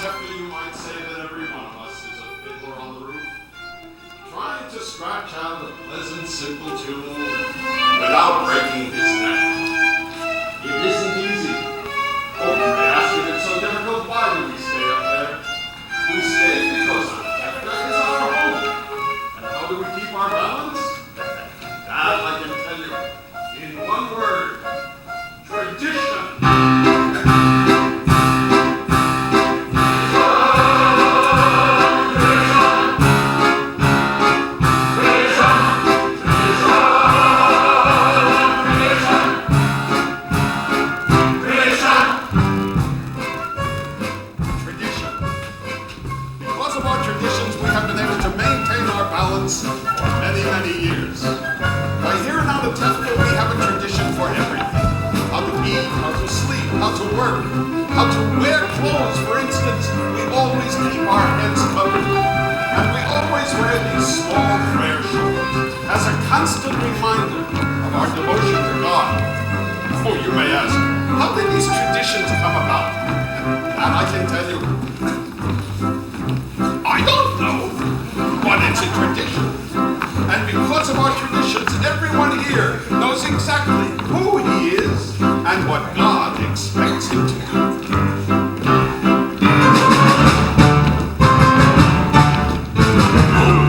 Conceptually, you might say that every one of us is a fiddler on the roof, trying to scratch out a pleasant, simple tune without breaking his neck. It isn't easy. Oh, you may ask if it's so difficult, why do we stay up there? We stay because our deck is our home. And how do we keep our balance? That I can tell you in one word: tradition. For many, many years. By here and out of Fiddler, we have a tradition for everything. How to eat, how to sleep, how to work, how to wear clothes. For instance, we always keep our heads covered. And we always wear these small prayer shawls as a constant reminder of our devotion to God. Oh, you may ask, how did these traditions come about? And I can tell you, I don't know. But it's a tradition. And because of our traditions, everyone here knows exactly who he is and what God expects him to do.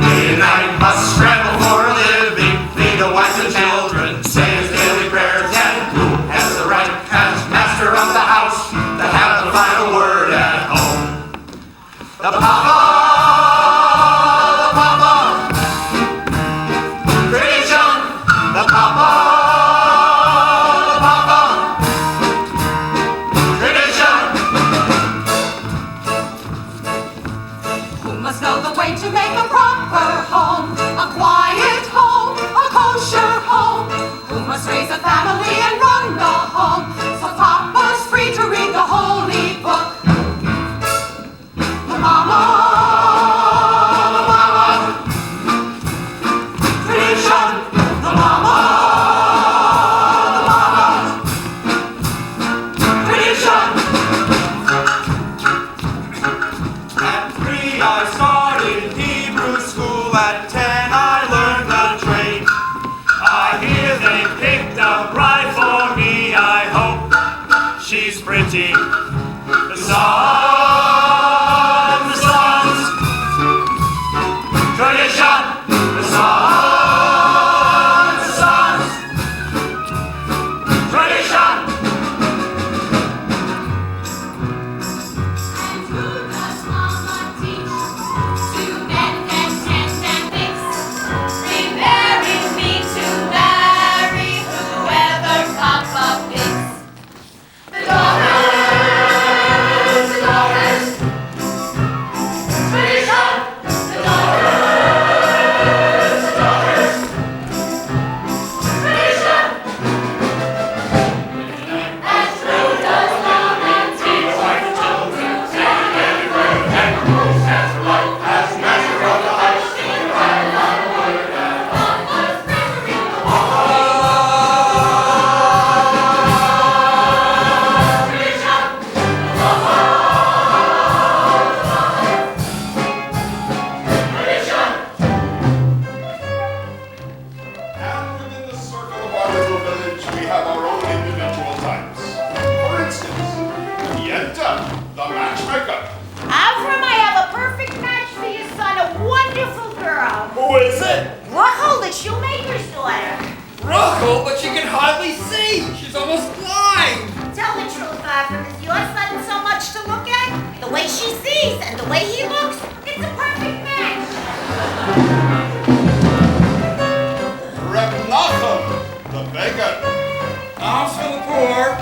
Midnight must scramble for a living, feed the wife and children, say his daily prayers, and who has the right as master of the house to have the final word at home? The Papa! Raise a family and run the home, so Papa's free to read the holy book. The mama, tradition. The mama, tradition. At 3 I started Hebrew school, at 10 I learned the trade. I hear they picked a bride for me, I hope she's pretty. The sons, tradition. The sons, tradition. And who does Mama teach to mend and tend and fix? Preparing me to marry whoever Papa picks. The daughters, tradition. The daughters, tradition. And who does Mama teach wife children to marry And who has the right as master of the house to have the final word at home? Papa's memory? And within the circle of our little village, we have our own individual types. For instance, Yenta, the matchmaker. Avram, I have a perfect match for your son, a wonderful girl. Who is it? Rachel, the shoemaker's daughter. Rachel, but she can hardly see. She's almost blind. Tell the truth, Avram, is your son so much to look at? The way she sees and the way he looks, it's a perfect match. Reb Nachum, the beggar. Alms for the poor.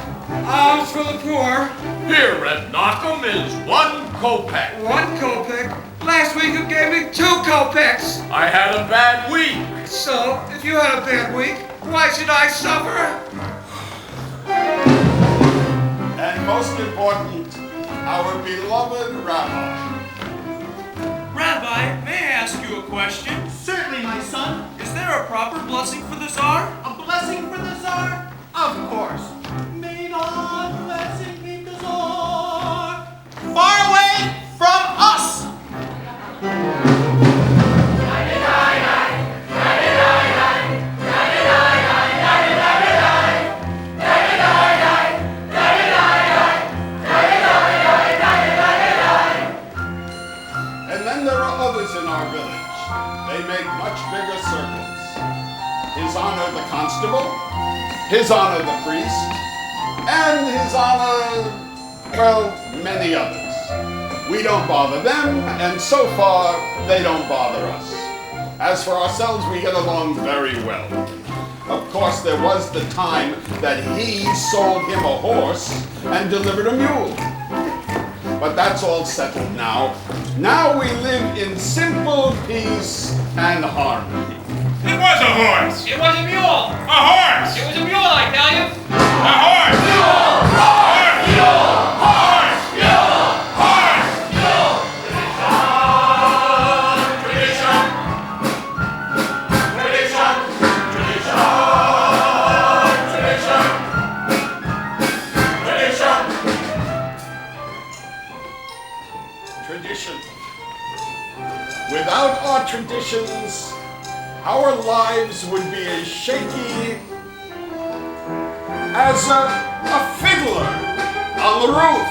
Alms for the poor. Here, Red Knockem, is 1 kopeck. 1 kopeck. Last week you gave me 2 kopecks. I had a bad week. So, if you had a bad week, why should I suffer? And most important, our beloved Rabbi. Rabbi, may I ask you a question? Certainly, my son. Is there a proper blessing for the Tsar? A blessing for the Tsar? Of course. May God bless and keep the Tsar. Far away make much bigger circles. His Honor the Constable, His Honor the Priest, and His Honor, well, many others. We don't bother them, and so far, they don't bother us. As for ourselves, we get along very well. Of course, there was the time that he sold him a horse and delivered a mule. But that's all settled now. Now we live in simple peace and harmony. It was a horse. It was a mule. A horse. It was a mule, I tell you. A horse. Mule. Horse. Mule. Horse. Mule. Horse. Mule. Tradition. Tradition. Tradition. Tradition. Tradition. Without our traditions, our lives would be as shaky as a fiddler on the roof.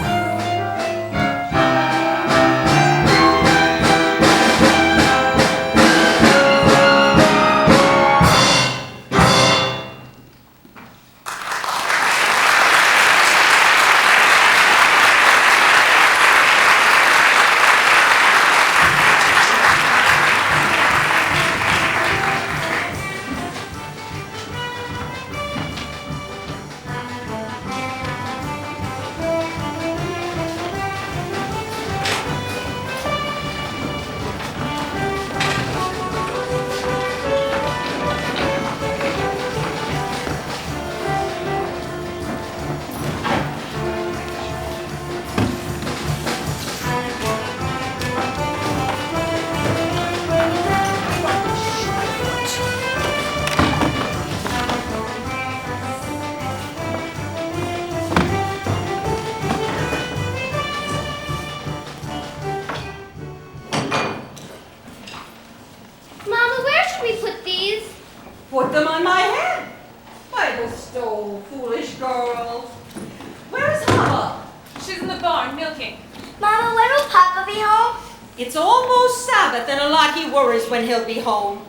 Mama, where should we put these? Put them on my head. By the stove, foolish girl. Where's Mama? She's in the barn milking. Mama, when will Papa be home? It's almost Sabbath and a lot he worries when he'll be home.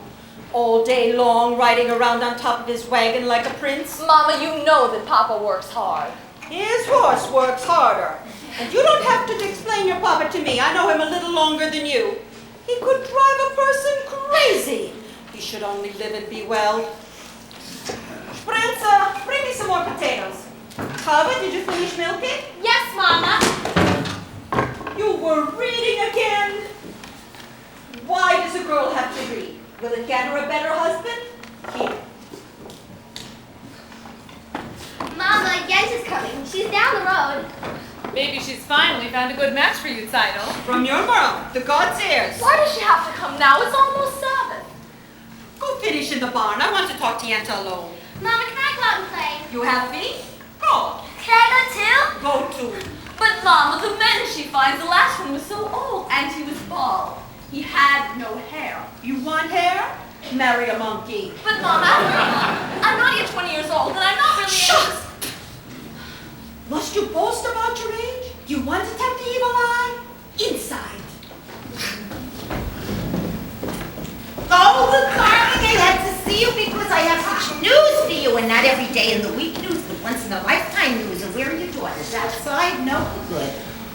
All day long, riding around on top of his wagon like a prince. Mama, you know that Papa works hard. His horse works harder. And you don't have to explain your Papa to me. I know him a little longer than you. He could drive a person crazy. He should only live and be well. Prince, bring me some more potatoes. Kava, did you finish milking? Yes, Mama. You were reading again. Why does a girl have to read? Will it get her a better husband? Here. Mama, Jens is coming. She's down the road. Maybe she's finally found a good match for you, Seidel. From your mouth, the God's ears. Why does she have to come now? It's almost Sabbath. Go finish in the barn. I want to talk to Yenta alone. Mama, can I go out and play? You have feet? Go. Can I go too? Go too. But Mama, the man she finds, the last one was so old, and he was bald. He had no hair. You want hair? Marry a monkey. But Mama, I'm not yet 20 years old, and I'm not really... Shut! Must you boast about your age? You want to tempt the evil eye? Inside. Oh, darling, I had to see you because I have such news for you, and not every day in the week news, but once in a lifetime news. And where are your daughters? Outside? No good.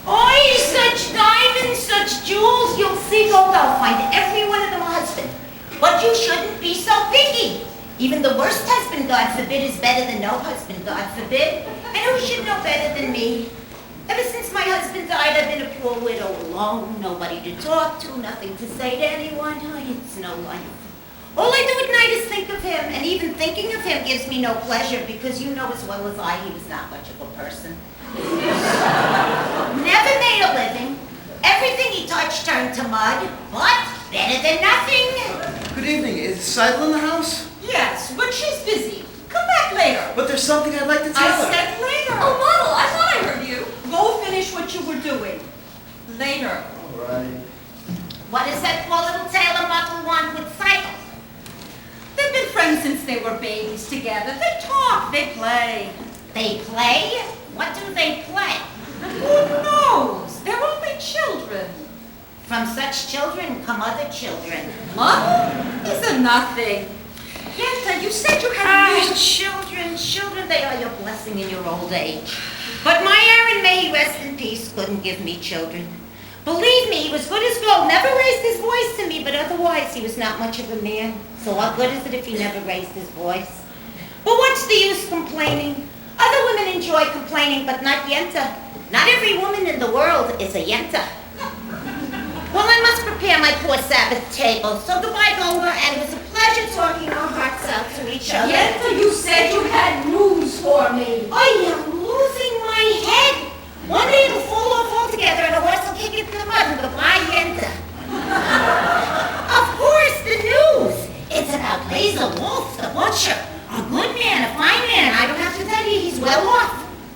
Oi, such diamonds, such jewels, you'll see gold. I'll find every one of them a husband. But you shouldn't be so picky. Even the worst husband, God forbid, is better than no husband, God forbid. And who should know better than me? Ever since my husband died, I've been a poor widow alone, nobody to talk to, nothing to say to anyone. Oh, it's no life. All I do at night is think of him, and even thinking of him gives me no pleasure because you know as well as I he was not much of a person. Never made a living. Everything he touched turned to mud, but better than nothing. Good evening. Is Seidel in the house? Yes, but she's busy. Come back later. But there's something I'd like to tell I her. said later. Oh, Model, I thought I heard you. Go finish what you were doing. Later. All right. What does that poor little tailor muckle want with Seidel? They've been friends since they were babies together. They talk, they play. They play? What do they play? Who knows? They're only children. From such children come other children. Mother, these are nothing. Yenta, you said you had Children, they are your blessing in your old age. But my Aaron, may he rest in peace, couldn't give me children. Believe me, he was good as gold, never raised his voice to me, but otherwise he was not much of a man. So what good is it if he never raised his voice? But what's the use complaining? Other women enjoy complaining, but not Yenta. Not every woman in the world is a Yenta. Well, I must prepare my poor Sabbath table. So goodbye, Golga, and it was a pleasure talking our hearts out to each other. Yenta, you said you had news for me. I am losing my head. One day it'll fall off altogether and the horse will kick it in the mud and goodbye, Yenta. Of course, the news. It's about Laser Wolf, the butcher. A good man, a fine man. I don't have to tell you, he's well off.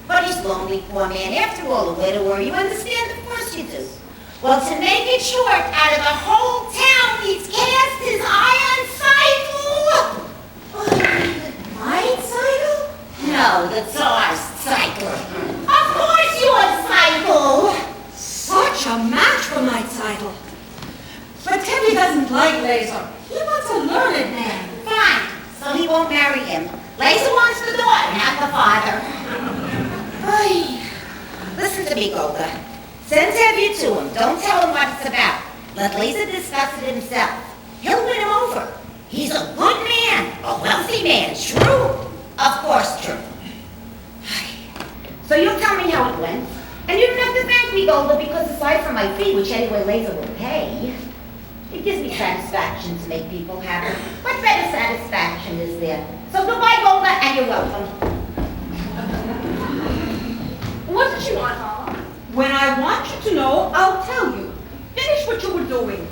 But he's lonely, poor man. After all, a widower, you understand? Of course you do. Well, to make it short, out of the whole town, he's cast his eye on Cycle. My Cycle? No, the Tsar's Cycle. Of course you're Cycle. Such a match for my title. But Teddy doesn't like Laser. He wants a learned man. Fine, so he won't marry him. Laser wants the daughter, not the father. Ay. Listen to me, Golga. Send Tevye to him. Don't tell him what it's about. Let Laser discuss it himself. He'll win him over. He's a good man, a wealthy man. True? Of course true. So you'll tell me how it went. And you don't have to thank me, Golga, because aside from my fee, which anyway Laser will pay, it gives me satisfaction to make people happy. What better satisfaction is there? So goodbye, Golga, and you're welcome. What did you want, Mama? When I want you to know, I'll tell you. Finish what you were doing.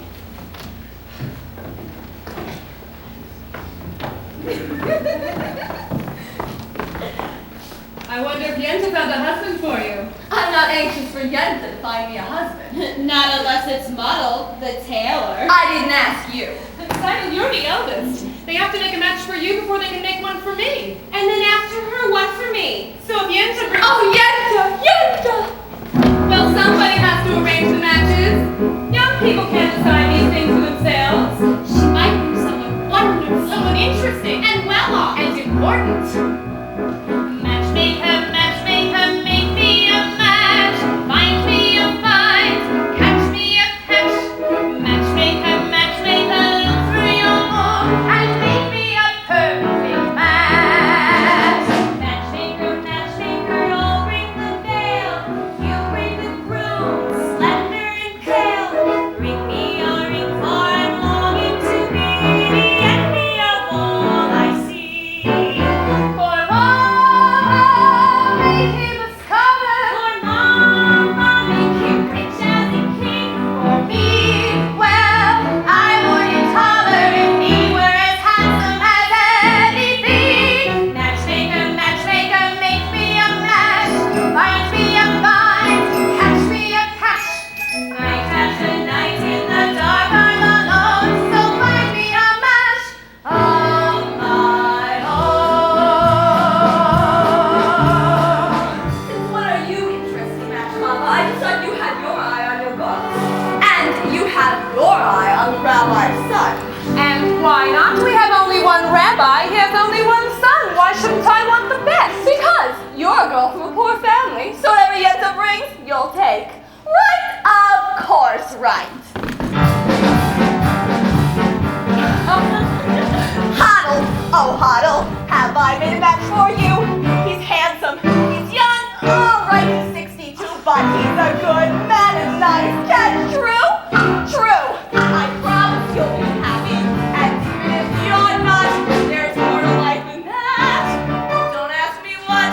I wonder if Yenta found a husband for you. I'm not anxious for Yenta to find me a husband. Not unless it's Muddle, the tailor. I didn't ask you. Simon, you're the eldest. They have to make a match for you before they can make one for me. And then after her, one for me. So if Yenta brings... Oh, Yenta! Yenta! Well, somebody has to arrange the matches. Young people can't decide these things for themselves. She might be someone wonderful, someone interesting, and well off, and important. Matchmaker, make me a match. Find me a find, catch me a catch. Matchmaker, look through your book and make me a perfect match. Matchmaker, I'll bring the veil. You bring the broom, slender and pale. Bring me a ring, for I'm longing to be the envy of all I see. For Mama, make him a scholar. For Mama, make him rich as a king. For me, well, I wouldn't holler if he were as handsome as anything. Matchmaker, make me a match. Find me a find, catch me a catch. Night after night in the dark I'm alone, so find me a match of my own. Since when are you interested in match, Mama? I just thought you had your eye on your book. And you have your eye on the rabbi's son. And why not? We have only one rabbi, he has only one son. Why shouldn't I want the best? Because you're a girl from a poor family, so whatever Yenta brings, you'll take. Right? Of course, right. Hoddle, oh Hoddle, have I made a match for you? He's handsome, he's young, all right, he's 62, but he's a good man and nice cat. True? True. I promise you'll be happy, and even if you're not, there's more to life than that. Don't ask me what.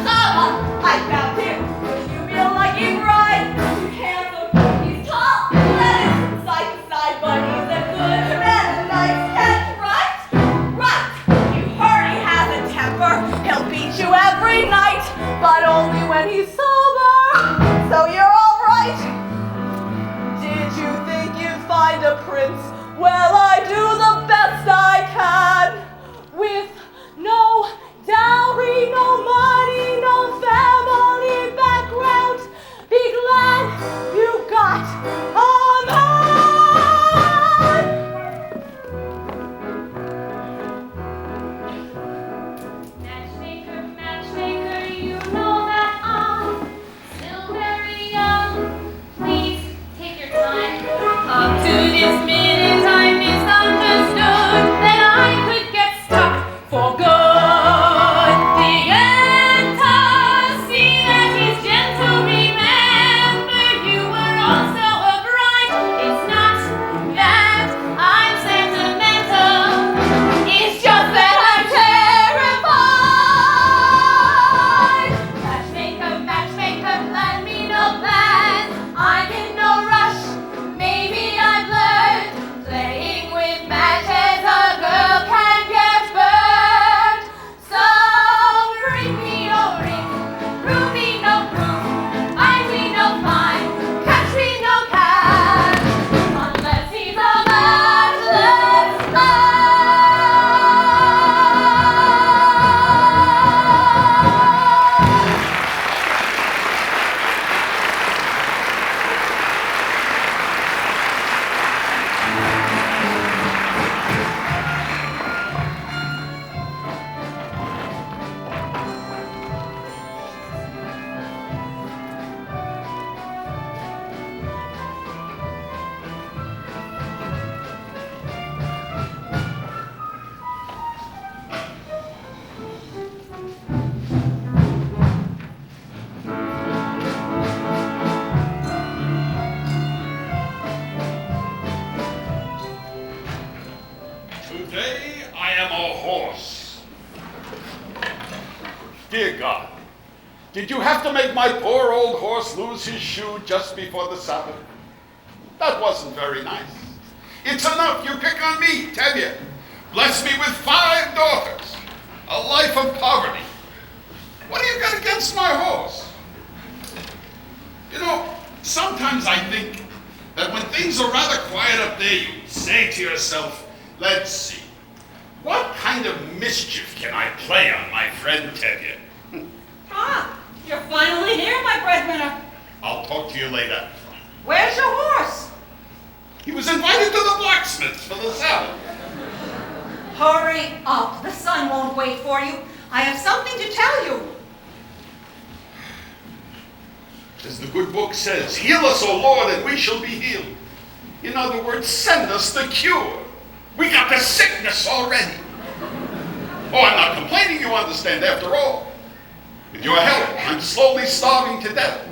Chava, I found him. Will you be a lucky bride? He's handsome, he's tall, athletic, side to side, but he's a good man and nice cat, right? Right. You heard he has a temper. He'll beat you every night, but only when he's sober. So you're all right. Did you think you'd find a prince? Well, I do the best I can. With no dowry, no money, no family. Did you have to make my poor old horse lose his shoe just before the Sabbath? That wasn't very nice. It's enough you pick on me, Tevye. Bless me with 5 daughters, a life of poverty. What do you got against my horse? You know, sometimes I think that when things are rather quiet up there, you say to yourself, let's see, what kind of mischief can I play on my friend Tevye? Ah, you're finally here, my breadwinner. I'll talk to you later. Where's your horse? He was invited to the blacksmith's for the Sabbath. Hurry up. The sun won't wait for you. I have something to tell you. As the good book says, heal us, O Lord, and we shall be healed. In other words, send us the cure. We got the sickness already. Oh, I'm not complaining, you understand, after all. With your help, I'm slowly starving to death.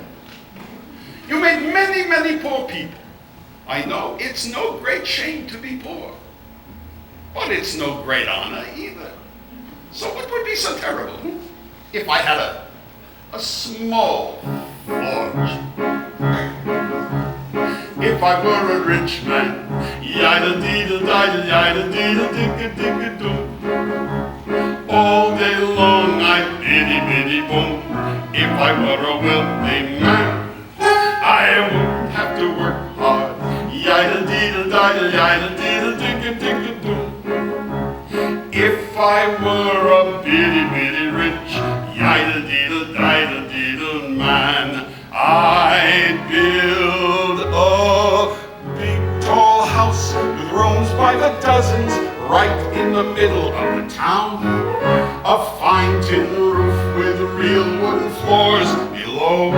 You made many, many poor people. I know it's no great shame to be poor. But it's no great honor either. So what would be so terrible if I had a small fortune? If I were a rich man, yida-dee-da-dee-da-dee-da-dee-da-dee-da-dee-da-doo. All day long I'd biddy-biddy-boom. If I were a wealthy man, I wouldn't have to work hard. Yida-dee-da-dee-da-dee-da-dee-da-dee-da-dee-da-doo. If I were a bitty-bitty rich, yida-dee-da-dee-da-dee-da man, I'd build a big tall house with rooms by the dozens right in the middle of the town. A fine tin roof with real wooden floors below.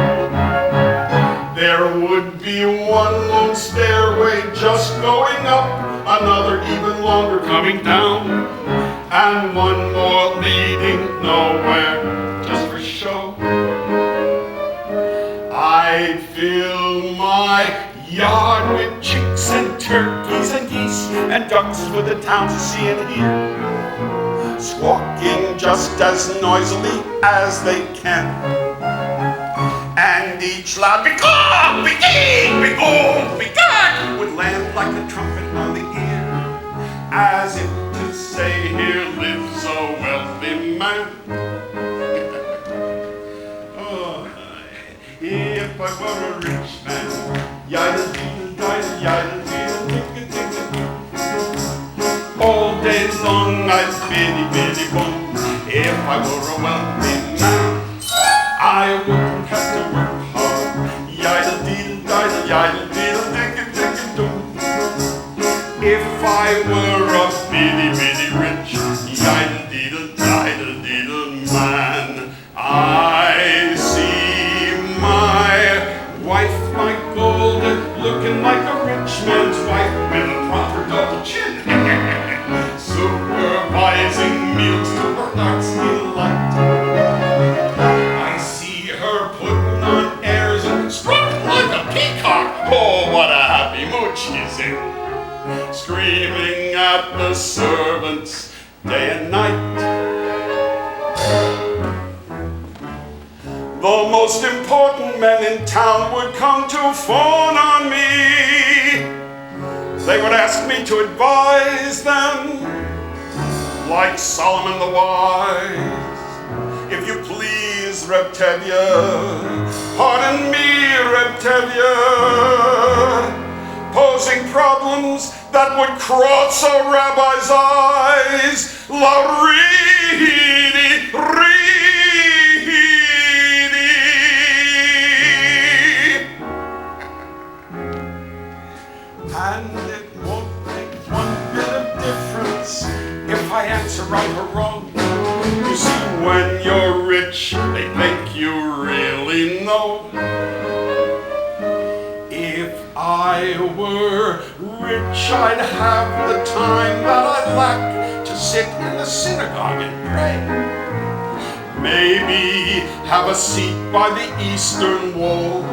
There would be one long stairway just going up, another even longer coming down, and one more leading nowhere, just for show. I'd fill my yard with chicks and turkeys and geese and ducks for the town to see and hear, squawking just as noisily as they can. And each loud be-caw, be-dee, be-oh, be-god would land like a trumpet on the ear, as if to say, here lives a wealthy man. Oh, if I were a rich man, yida-dee-da-dee-da-dee-da-dee-da-dee-da-dee. All day long I'd biddy-biddy-boom. If I were a wealthy man, I wouldn't have to work hard. Yida-dee-da-dee-da-dee-da-dee-da-dee-da-dee-doo. If I were a bitty-bitty rich, yida-dee-da-dee-da-dee-da man, I see my wife, my gold, looking like a rich man's wife with a proper double chin, supervising meals to her heart's delight. Oh, what a happy mood she's in, screaming at the servants day and night. The most important men in town would come to phone on me. They would ask me to advise them, like Solomon the Wise. If you please, Reb Tevye, pardon me, Reb Tevye, posing problems that would cross a rabbi's eyes. La reedy, reedy. And it won't make one bit of difference if I answer right or wrong. You see, when you're rich, they think you really know. If I were rich, I'd have the time that I lack to sit in the synagogue and pray. Maybe have a seat by the eastern wall,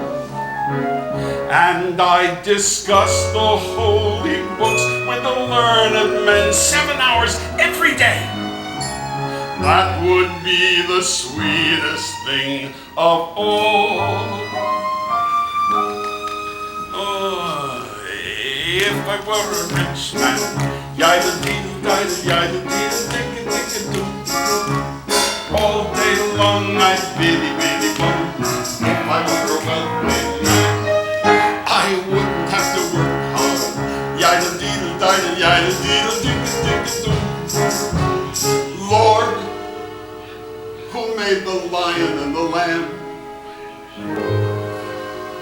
and I'd discuss the holy books with the learned men 7 hours every day. That would be the sweetest thing of old. Oh, if I were a rich man, yidle-deedle-diddle-diddle-diddle-diddle-diddle-diddle-doo. All day long I'd billy-billy-boo. If I were a wealthy man, I wouldn't have to work hard. Yidle-deedle-diddle, yidle-deedle-diddle-diddle-doo. Lord, who made the lion and the lamb?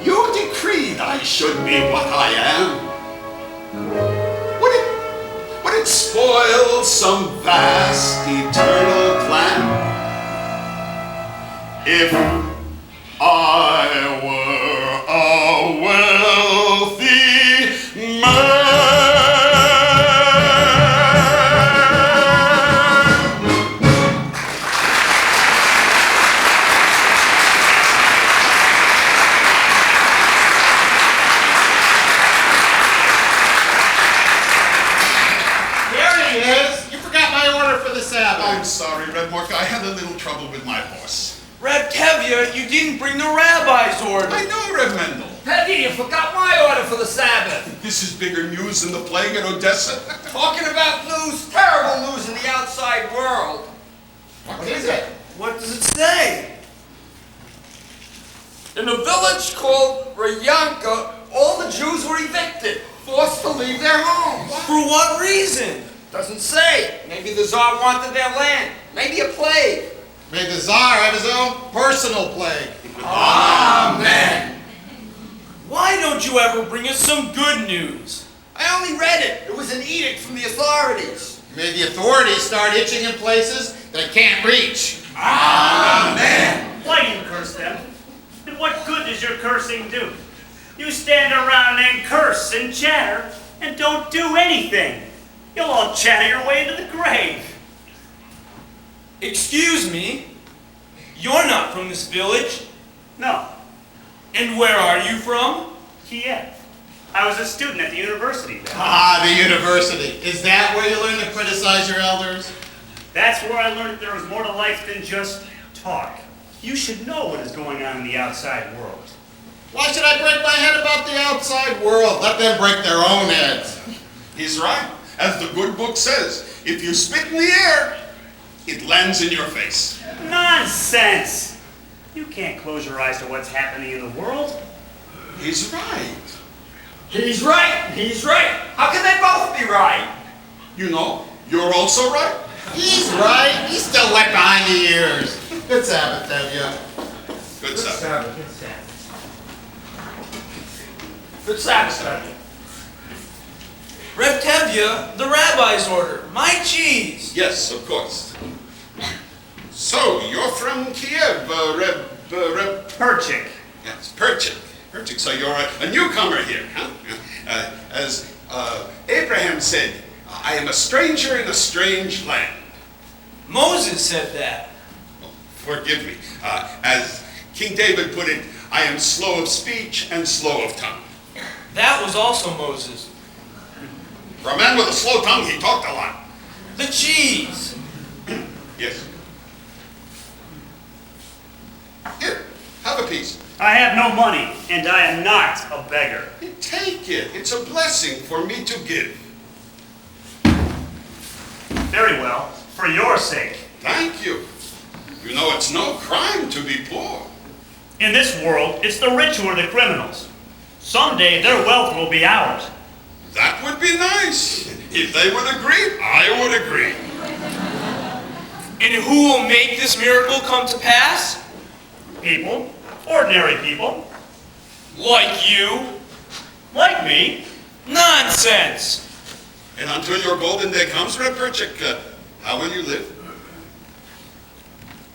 You decreed I should be what I am. Would it spoil some vast eternal plan if I were a wealthy man? I'm sorry, Red Mork. I had a little trouble with my horse. Reb Tevye, you didn't bring the rabbi's order. I know, Reb Mendel. Tevye, you forgot my order for the Sabbath. This is bigger news than the plague at Odessa. Talking about news, terrible news in the outside world. What is it? What does it say? In a village called Rayanka, all the Jews were evicted, forced to leave their homes. For what reason? Doesn't say. Maybe the Tsar wanted their land. Maybe a plague. May the Tsar have his own personal plague. Amen. Why don't you ever bring us some good news? I only read it. It was an edict from the authorities. May the authorities start itching in places they can't reach. Amen. Why do you curse them? And what good does your cursing do? You stand around and curse and chatter and don't do anything. You'll all chatter your way into the grave. Excuse me? You're not from this village? No, And where are you from? Kiev. I was a student at the university there. Ah, the university. Is that where you learn to criticize your elders? That's where I learned there was more to life than just talk. You should know what is going on in the outside world. Why should I break my head about the outside world? Let them break their own heads. He's right. As the good book says, if you spit in the air, it lands in your face. Nonsense! You can't close your eyes to what's happening in the world. He's right. He's right. He's right. How can they both be right? You know, you're also right. He's right. He's still wet behind the ears. Good Sabbath, Tevye. Good stuff. Good Sabbath, Tevye. Reb Tevye, the rabbi's order. My cheese. Yes, of course. So, you're from Kiev, Reb... Perchik. Yes, Perchik. Perchik, so you're a newcomer here, huh? As Abraham said, I am a stranger in a strange land. Moses said that. Forgive me. As King David put it, I am slow of speech and slow of tongue. That was also Moses. For a man with a slow tongue, he talked a lot. The cheese. Yes. Here, have a piece. I have no money, and I am not a beggar. Take it. It's a blessing for me to give. Very well, for your sake. Thank you. You know, it's no crime to be poor. In this world, it's the rich who are the criminals. Someday, their wealth will be ours. That would be nice. If they would agree, I would agree. And who will make this miracle come to pass? People. Ordinary people. Like you? Like me. Nonsense. And until your golden day comes, Reb Perchik, how will you live?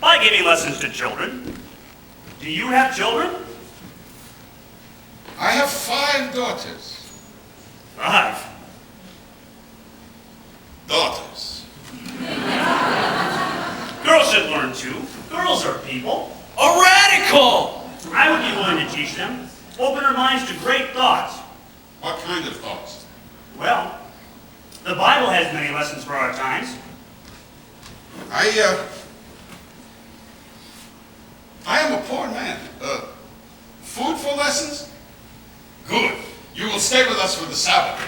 By giving lessons to children. Do you have children? I have 5 daughters. 5. Daughters. Girls should learn too. Girls are people. A radical! I would be willing to teach them. Open their minds to great thoughts. What kind of thoughts? Well, the Bible has many lessons for our I am a poor man. Food for lessons? Good. You will stay with us for the Sabbath.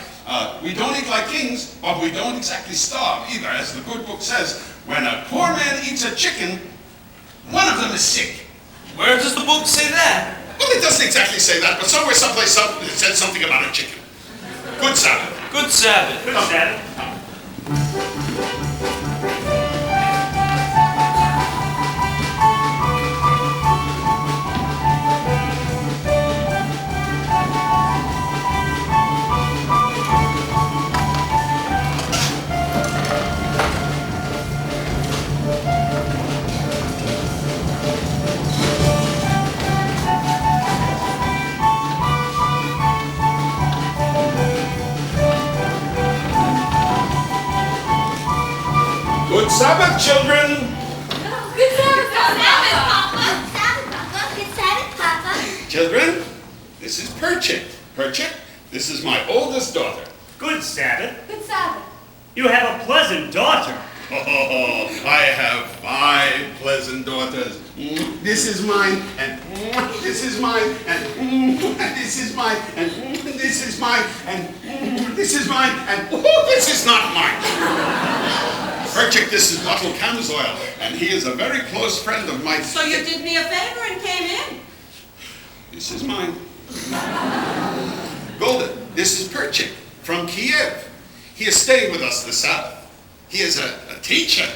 We don't eat like kings, but we don't exactly starve either. As the good book says, when a poor man eats a chicken, one of them is sick. Where does the book say that? Well, it doesn't exactly say that, but someplace it said something about a chicken. Good Sabbath. Good Sabbath. Good Sabbath. Good Sabbath, children. Good Sabbath, Papa. Good Sabbath, Papa. Children, this is Perchik. Perchik, this is my oldest daughter. Good Sabbath. Good Sabbath. You have a pleasant daughter. Oh, I have 5 pleasant daughters. This is mine, and this is mine, and this is mine, and this is mine, and this is mine, and this is not mine. Perchik, this is Bottle Camsoil, and he is a very close friend of mine. So you did me a favor and came in? This is mine. Golden, this is Perchik from Kiev. He is staying with us this Sabbath. He is a teacher.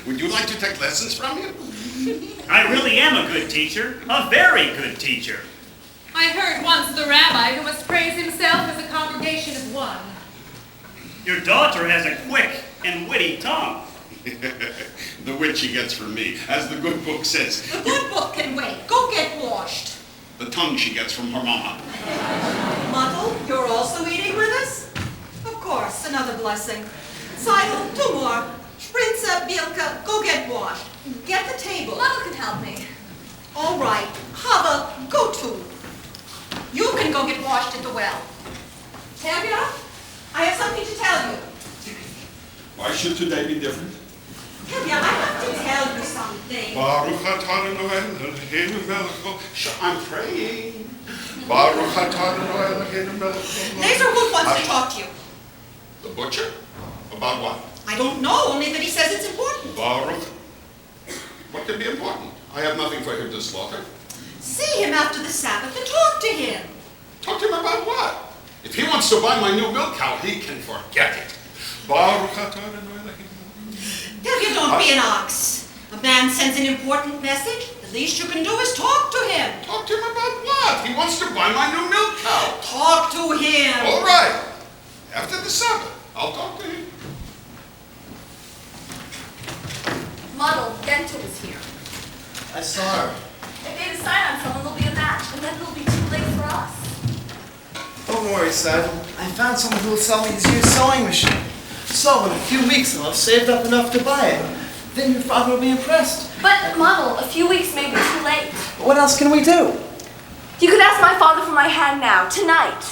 Would you like to take lessons from him? I really am a good teacher. A very good teacher. I heard once the rabbi who must praise himself as a congregation of one. Your daughter has a quick and witty tongue. The wit she gets from me, as the good book says. The good book can wait. Go get washed. The tongue she gets from her mama. Muddle, you're also eating with us? Of course, another blessing. Seidel, 2 more. Sprinza, Bielka, go get washed. Get the table. Mother can help me. All right. Hava, go too. You can go get washed at the well. Tavia, I have something to tell you. Why should today be different? Tavia, I have to tell you something. Baruch atah Adonai Eloheinu melech haolam. I'm praying. Baruch atah Adonai Eloheinu melech haolam. Laserwood wants to talk to you. The butcher? About what? I don't know, only that he says it's important. Baruch. What can be important? I have nothing for him to slaughter. See him after the Sabbath and talk to him. Talk to him about what? If he wants to buy my new milk cow, he can forget it. Baruch atah Adonai Eloheinu. Tavia, don't be an ox. A man sends an important message. The least you can do is talk to him. Talk to him about what? He wants to buy my new milk cow. Talk to him. All right. After the Sabbath, I'll talk to him. Muddle, Genta was here. I saw her. If they decide on someone, there'll be a match, and then it'll be too late for us. Don't worry, Seidel. I found someone who will sell me his used sewing machine. So in a few weeks, I'll have saved up enough to buy it. Then your father will be impressed. But, Muddle, a few weeks may be too late. What else can we do? You could ask my father for my hand now, tonight.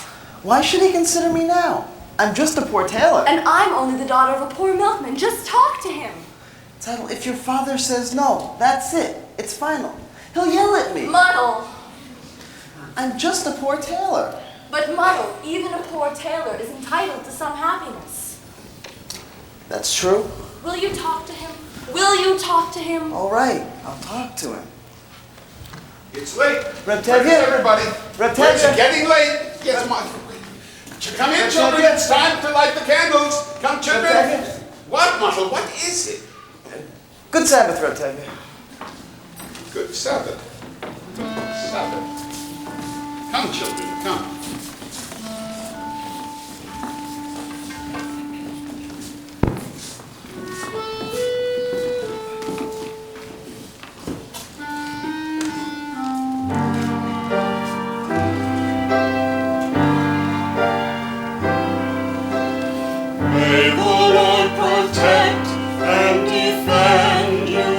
Why should he consider me now? I'm just a poor tailor. And I'm only the daughter of a poor milkman. Just talk to him. Seidel, if your father says no, that's it. It's final. He'll yell at me. Muddle. I'm just a poor tailor. But, Muddle, even a poor tailor is entitled to some happiness. That's true. Will you talk to him? Will you talk to him? All right, I'll talk to him. It's late. Reb Breakfast, Tevye? everybody. Reb It's Tevye? getting late. Yes, my. Come in, Reb children. Tevye? It's time to light the candles. Come, children. Reb Tevye? What, Muddle? What is it? Good Sabbath, Reb Tevye. Good Sabbath. Good Sabbath. Come, children, come. May the Lord protect and defend you.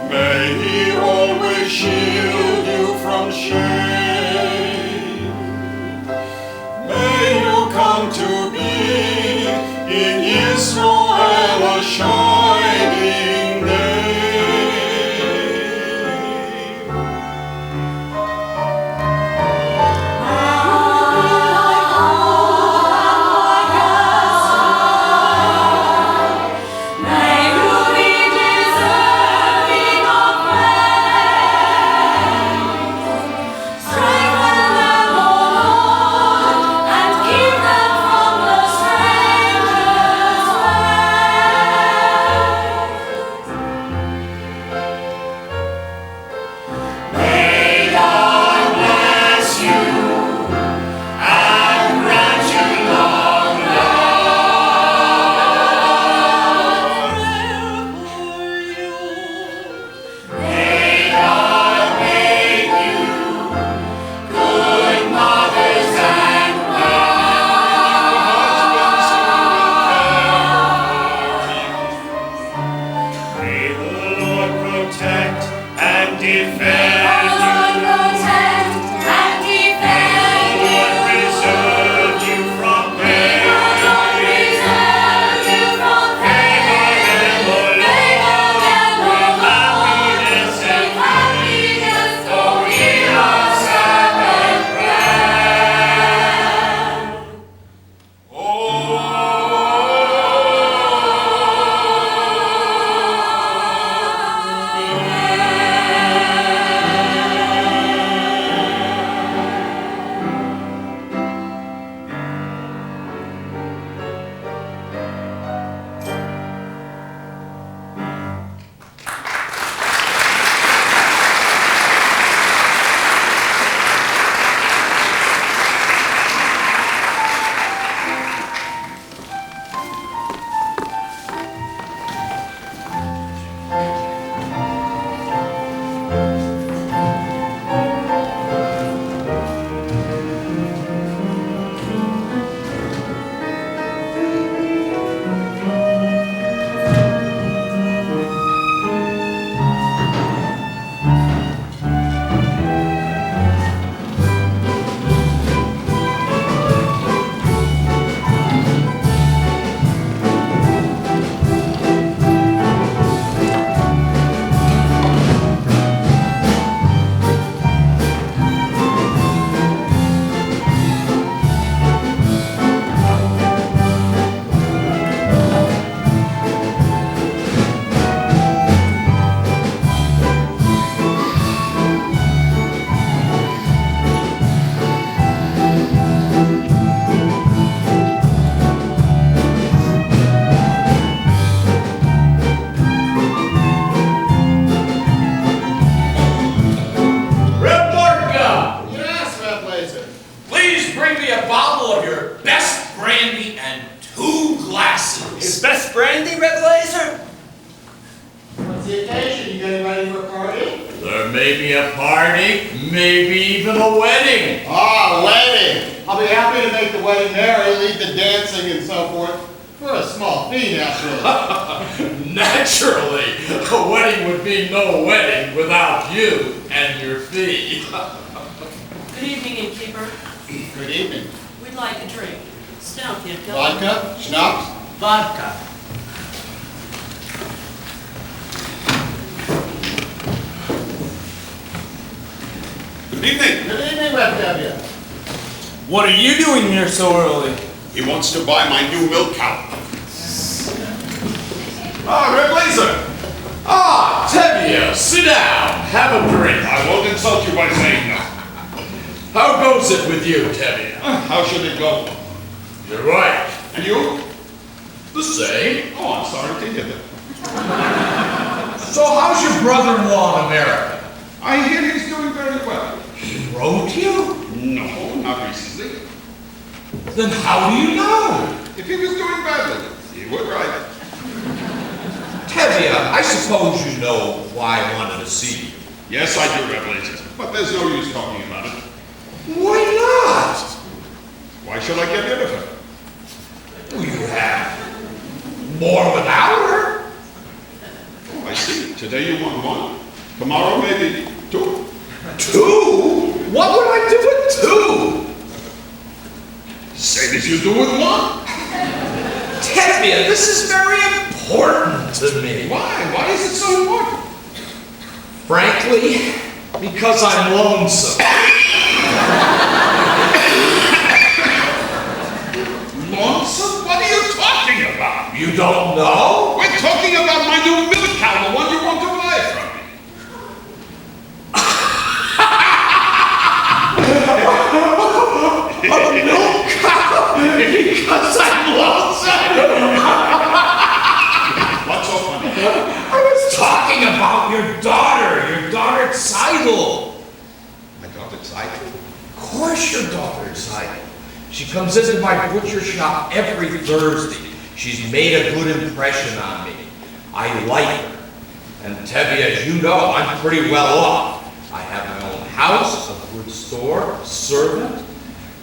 May He always shield you from shame. May you come to be in Israel a shining name. defend you. protect and defend you. Preserve you from pain. Preserve you from pain. Happiness, for we are sad and grand. Reporter, Yes, Red Blazer. please bring me a bottle of your best brandy and 2 glasses. His best brandy, Red Blazer? What's the occasion? You getting ready for a party? There may be a party, maybe even a wedding. Ah, wedding. I'll be happy to make the wedding merry, lead the dancing and so forth. For a small fee, naturally. Naturally, a wedding would be no wedding without you and your fee. Good evening, innkeeper. Good evening. We'd like a drink. Sit down, kid. Go. Vodka? Schnapps? Vodka. Good evening. Good evening, Red W. What are you doing here so early? He wants to buy my new milk cow. Ah, Red Blazer. Ah, Tevye, sit down, have a drink. I won't insult you by saying no. How goes it with you, Tevye? How should it go? You're right. And you? The same. Oh, I'm sorry to hear that. So how's your brother-in-law in America? I hear he's doing very well. He wrote you? No, not recently. Then how do you know? If he was doing badly, he would write. Tevye, I suppose you know why I wanted to see you. Yes, I do, Red Blazer. But there's no use talking about it. Why not? Why should I get rid of her? Well, you have more without her. Oh, I see. Today you want 1. Tomorrow maybe 2. 2? What would I do with 2? Same as you do with 1. Tevye, this is very important to me. Why? Why is it so important? Frankly, because I'm lonesome. Lonesome? What are you talking about? You don't know? We're talking about my new milk cow, the one you want to buy from me. A milk cow? Because I'm lonesome? What's so funny? I was talking about your daughter Seidel. My daughter Seidel? Of course your daughter Seidel. She comes into my butcher shop every Thursday. She's made a good impression on me. I like her. And Tevye, as you know, I'm pretty well off. I have my own house, a good store, a servant.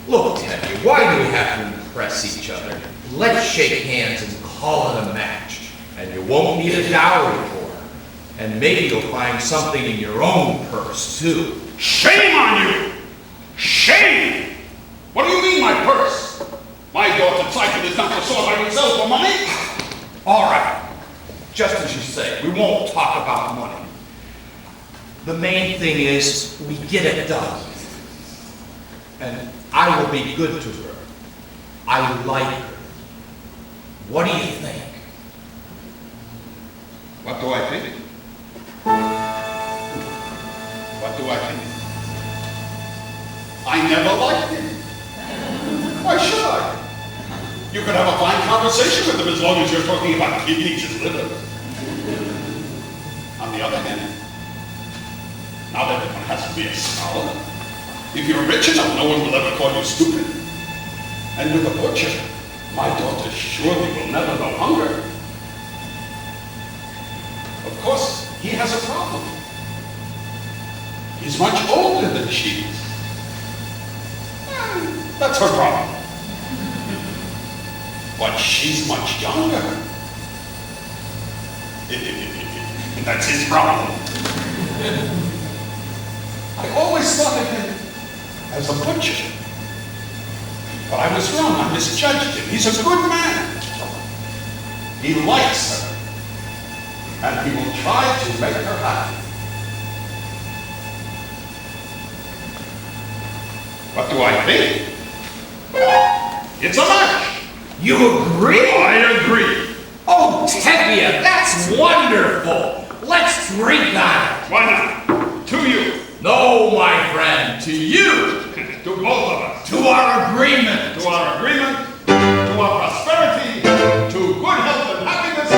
Look, Tevye, why do we have to impress each other? Let's shake hands and call it a match. And you won't need a dowry for her. And maybe you'll find something in your own purse, too. Shame on you! Shame! What do you mean, my purse? My daughter Cycle is not the sort I would sell for money. All right. Just as you say, we won't talk about money. The main thing is we get it done. And I will be good to her. I like her. What do you think? What do I think? What do I think? I never liked him. Why should I? You could have a fine conversation with him as long as you're talking about kidneys his liver. On the other hand, not everyone has to be a scholar. If you're rich enough, no one will ever call you stupid. And with a butcher, my daughter surely will never know hunger. Of course, he has a problem. He's much older than she is. That's her problem. But she's much younger. That's his problem. I always thought of him as a butcher. But I was wrong. I misjudged him. He's a good man. He likes her. And he will try to make her happy. What do I think? It's a match. You agree? I agree. Oh, Tevye, that's wonderful. Let's drink on it. Why not? To you. No, my friend, to you. To both of us. To our agreement. To our agreement. To our prosperity. To good health and happiness.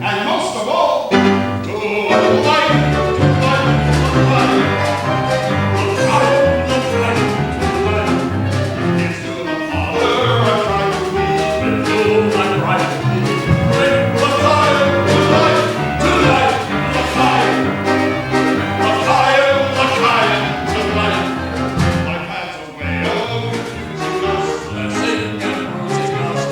And most of all, to life. To life. To life. It's to the Father I try to be. And to I try to be. The fire, to life. To life. The fire. The fire, the fire, to life. Life has a way of confusing us. Blessing and bruising us.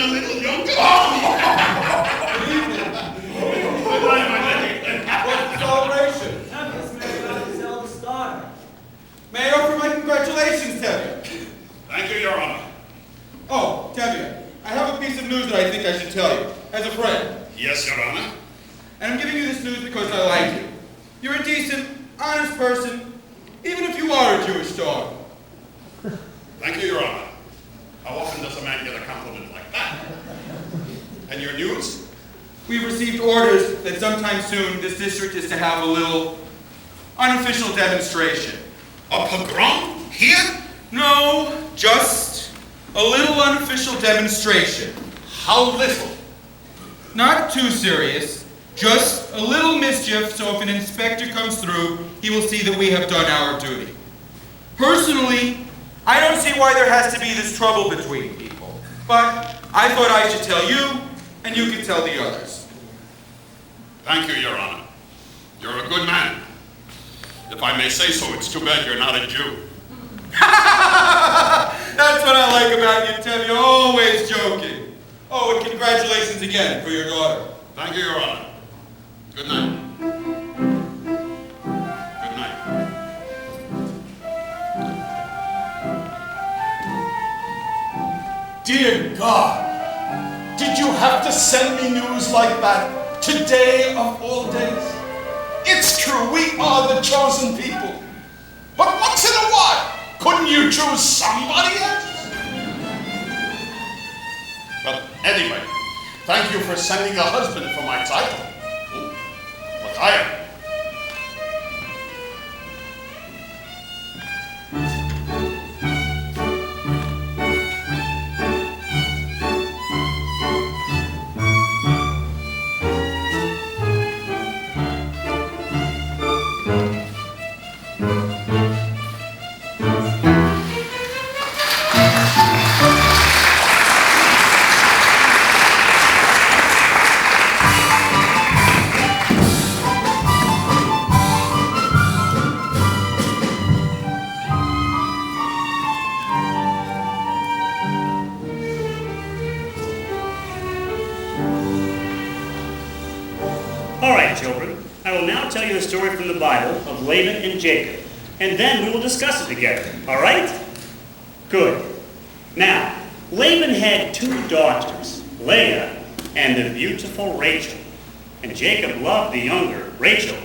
a little younger. What's the celebration? Tevye's married off his eldest daughter. May I offer my congratulations, Tevye? Thank you, Your Honor. Oh, Tevye, I have a piece of news that I think I should tell you, as a friend. Yes, Your Honor. And I'm giving you this news because I like you. You're a decent, honest person, even if you are a Jewish dog. Thank you, Your Honor. How often does a man get a compliment like that? And your news? We've received orders that sometime soon this district is to have a little unofficial demonstration. A pogrom? Here? No, just a little unofficial demonstration. How little? Not too serious, just a little mischief so if an inspector comes through, he will see that we have done our duty. Personally, I don't see why there has to be this trouble between people, but I thought I should tell you, and you can tell the others. Thank you, Your Honor. You're a good man. If I may say so, it's too bad you're not a Jew. That's what I like about you, Tim. You're always joking. Oh, and congratulations again for your daughter. Thank you, Your Honor. Good night. Good night. Dear God, did you have to send me news like that today of all days? It's true, we are the chosen people. But once in a while, couldn't you choose somebody else? But anyway, thank you for sending a husband for my title. But I am. All right, children. I will now tell you the story from the Bible of Laban and Jacob, and then we will discuss it together. All right? Good. Now, Laban had 2 daughters, Leah and the beautiful Rachel. And Jacob loved the younger, Rachel,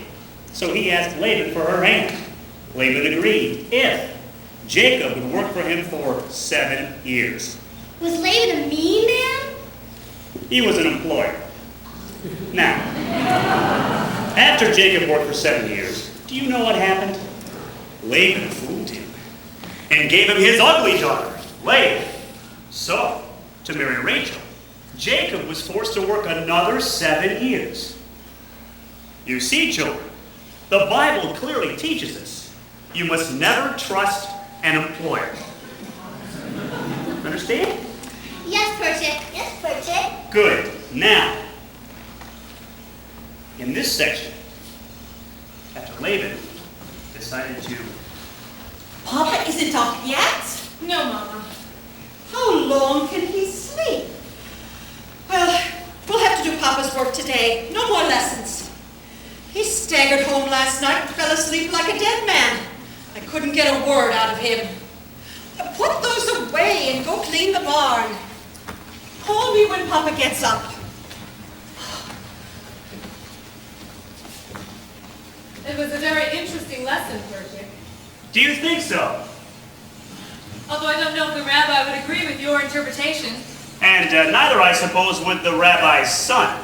so he asked Laban for her hand. Laban agreed if Jacob would work for him for 7 years. Was Laban a mean man? He was an employer. Now, after Jacob worked for 7 years, do you know what happened? Laban fooled him and gave him his ugly daughter, Leah. So, to marry Rachel, Jacob was forced to work another 7 years. You see, children, the Bible clearly teaches us you must never trust an employer. Understand? Yes, Pritchett. Yes, Pritchett. Good. Now, in this section, after Laban decided to... Papa isn't up yet? No, Mama. How long can he sleep? Well, we'll have to do Papa's work today. No more lessons. He staggered home last night and fell asleep like a dead man. I couldn't get a word out of him. Put those away and go clean the barn. Call me when Papa gets up. It was a very interesting lesson, Pritchett. Do you think so? Although I don't know if the rabbi would agree with your interpretation. And neither, I suppose, would the rabbi's son.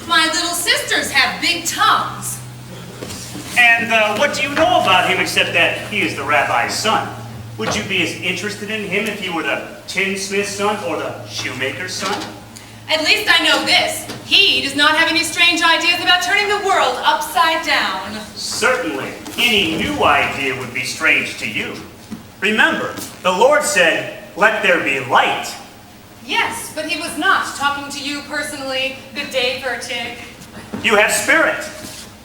My little sisters have big tongues. And what do you know about him except that he is the rabbi's son? Would you be as interested in him if you were the tinsmith's son or the shoemaker's son? At least I know this. He does not have any strange ideas about turning the world upside down. Certainly, any new idea would be strange to you. Remember, the Lord said, "Let there be light." Yes, but he was not talking to you personally. Good day, Pritchett. You have spirit,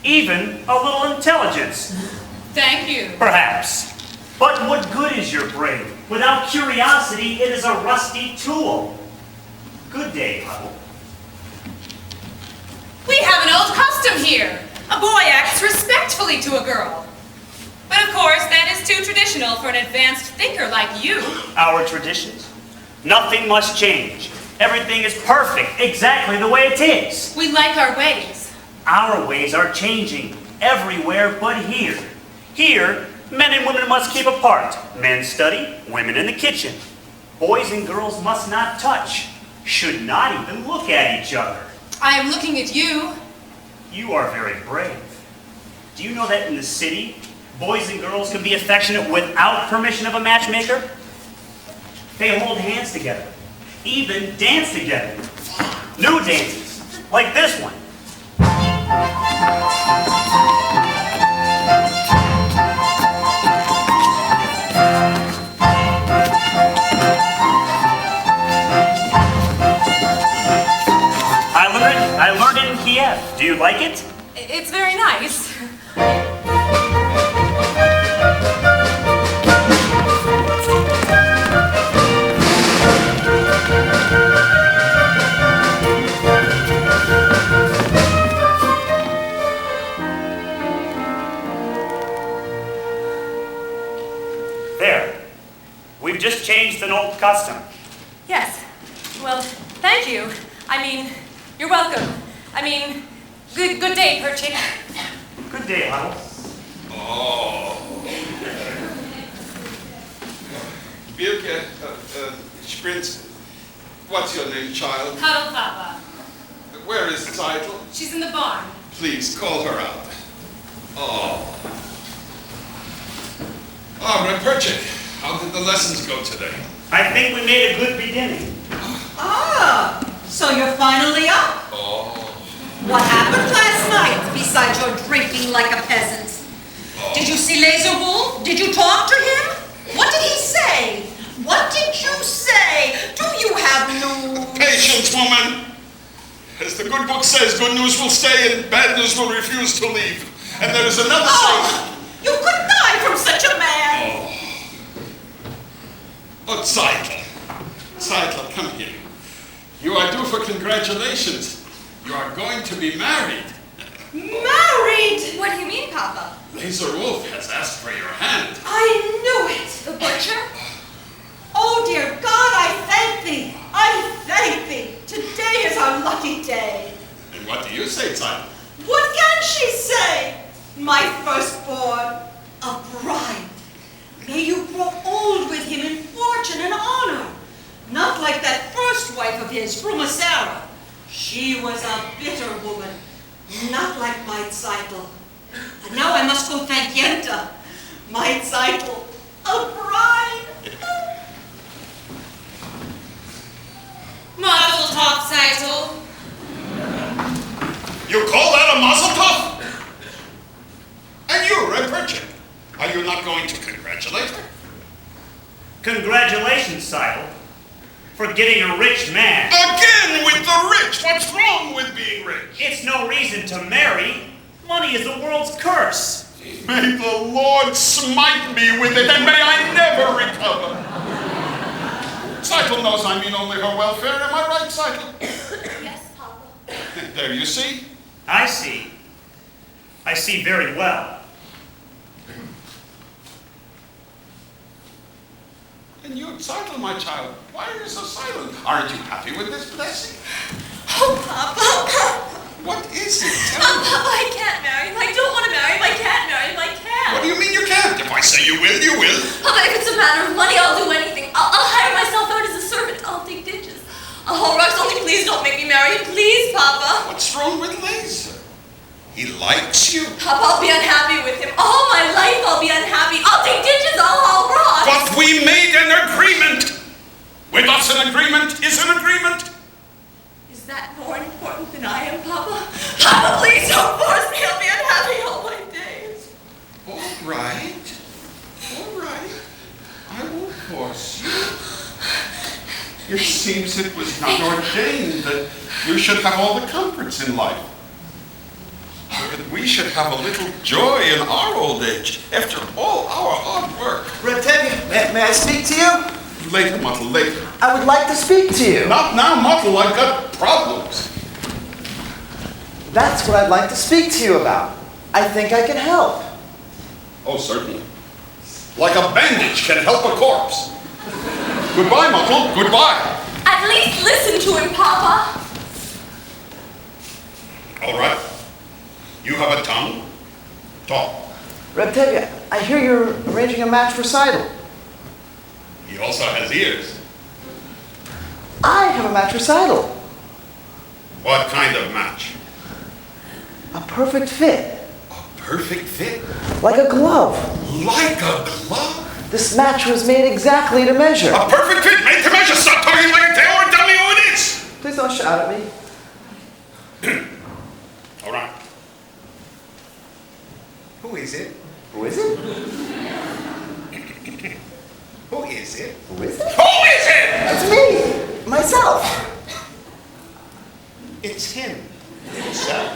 even a little intelligence. Thank you. Perhaps. But what good is your brain Without curiosity, it is a rusty tool. Good day, Huddle. We have an old custom here. A boy acts respectfully to a girl. But of course, that is too traditional for an advanced thinker like you. Our traditions? Nothing must change. Everything is perfect, exactly the way it is. We like our ways. Our ways are changing everywhere but here. Here, men and women must keep apart. Men study, women in the kitchen. Boys and girls must not touch, should not even look at each other. I am looking at you. You are very brave. Do you know that in the city, boys and girls can be affectionate without permission of a matchmaker? They hold hands together, even dance together. New dances, like this one. I learned it in Kiev. Do you like it? It's very nice. There. We've just changed an old custom. Yes. Well, thank you. I mean, you're welcome. I mean, good day, Perchik. Good day, Huddle. Oh. Birke, Sprint, what's your name, child? Huddle, Papa. Where is Zeitel? She's in the barn. Please, call her out. Oh. Oh, Perchik, how did the lessons go today? I think we made a good beginning. Ah, so you're finally up. Oh. What happened last night, besides your drinking like a peasant? Oh. Did you see Laser Wolf? Did you talk to him? What did he say? What did you say? Do you have news? Patience, woman. As the good book says, good news will stay and bad news will refuse to leave. And there is another saying. You could die from such a man. Oh, Zeitel. Zeitel, come here. You are due for congratulations. You are going to be married. Married? What do you mean, Papa? Laser Wolf has asked for your hand. I knew it. The butcher? Oh, dear God, I thank thee. I thank thee. Today is our lucky day. And what do you say, Zeitel? What can she say? My firstborn, a bride. May you grow old with him in fortune and honor. Not like that first wife of his, Frumasara. She was a bitter woman, not like my Zeitel. And now I must go thank Yenta. My Zeitel, a bride. Mazel tov, Zeitel. You call that a mazel tov? And you, Red Perchik, are you not going to congratulate her? Congratulations, Seidel, for getting a rich man. Again with the rich! What's wrong with being rich? It's no reason to marry. Money is the world's curse. May the Lord smite me with it, and may I never recover. Zeitel knows I mean only her welfare. Am I right, Zeitel? Yes, Papa. There you see. I see. I see very well. And you, Zeitel, my child, why are you so silent? Aren't you happy with this blessing? Oh, Papa. What is it? Tell Oh, me. Papa, I can't marry him. I don't want to marry him. I can't marry him. I can't. What do you mean you can't? If I say you will, you will. Papa, if it's a matter of money, I'll do anything. I'll hire myself out as a servant. I'll take ditches. Oh, Rox, only please don't make me marry him. Please, Papa. What's wrong with Laser? He likes you. Papa, I'll be unhappy with him. All my life I'll be unhappy. I'll take ditches. I'll Rox. But we made an agreement. With us, an agreement is an agreement. Is that more important than I am, Papa? Papa, please don't force me. I'll be unhappy all my days. All right. All right. I won't force you. It seems it was not ordained that you should have all the comforts in life. that we should have a little joy in our old age after all our hard work. Reptavia, may I speak to you? Later, Mottle, later. I would like to speak to you. Not now, Mottle, I've got problems. That's what I'd like to speak to you about. I think I can help. Oh, certainly. Like a bandage can help a corpse. Goodbye, Mottle, goodbye. At least listen to him, Papa. All right. You have a tongue. Talk. Reptavia, I hear you're arranging a match for Seidel. He also has ears. I have a match for Seidel. What kind of match? A perfect fit. A perfect fit? Like a glove. Like a glove? This match was made exactly to measure. A perfect fit made to measure. Stop talking like a tailor and tell me who it is. Please don't shout at me. All right. Who is it? Who is it? Who is it? Who is it? Who is it? It's me. Myself. It's him. Himself.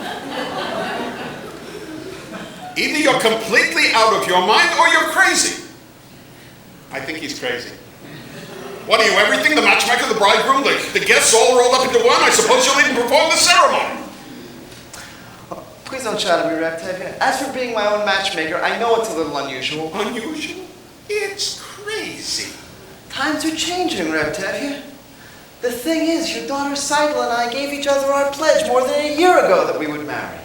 Either you're completely out of your mind or you're crazy. I think he's crazy. What are you, everything? The matchmaker, the bridegroom, the guests all rolled up into one? I suppose you'll even perform the ceremony. Please don't shout at me, Reptavia. As for being my own matchmaker, I know it's a little unusual. Unusual? It's crazy. Times are changing, Reptavia. The thing is, your daughter Seidel and I gave each other our pledge more than a year ago that we would marry.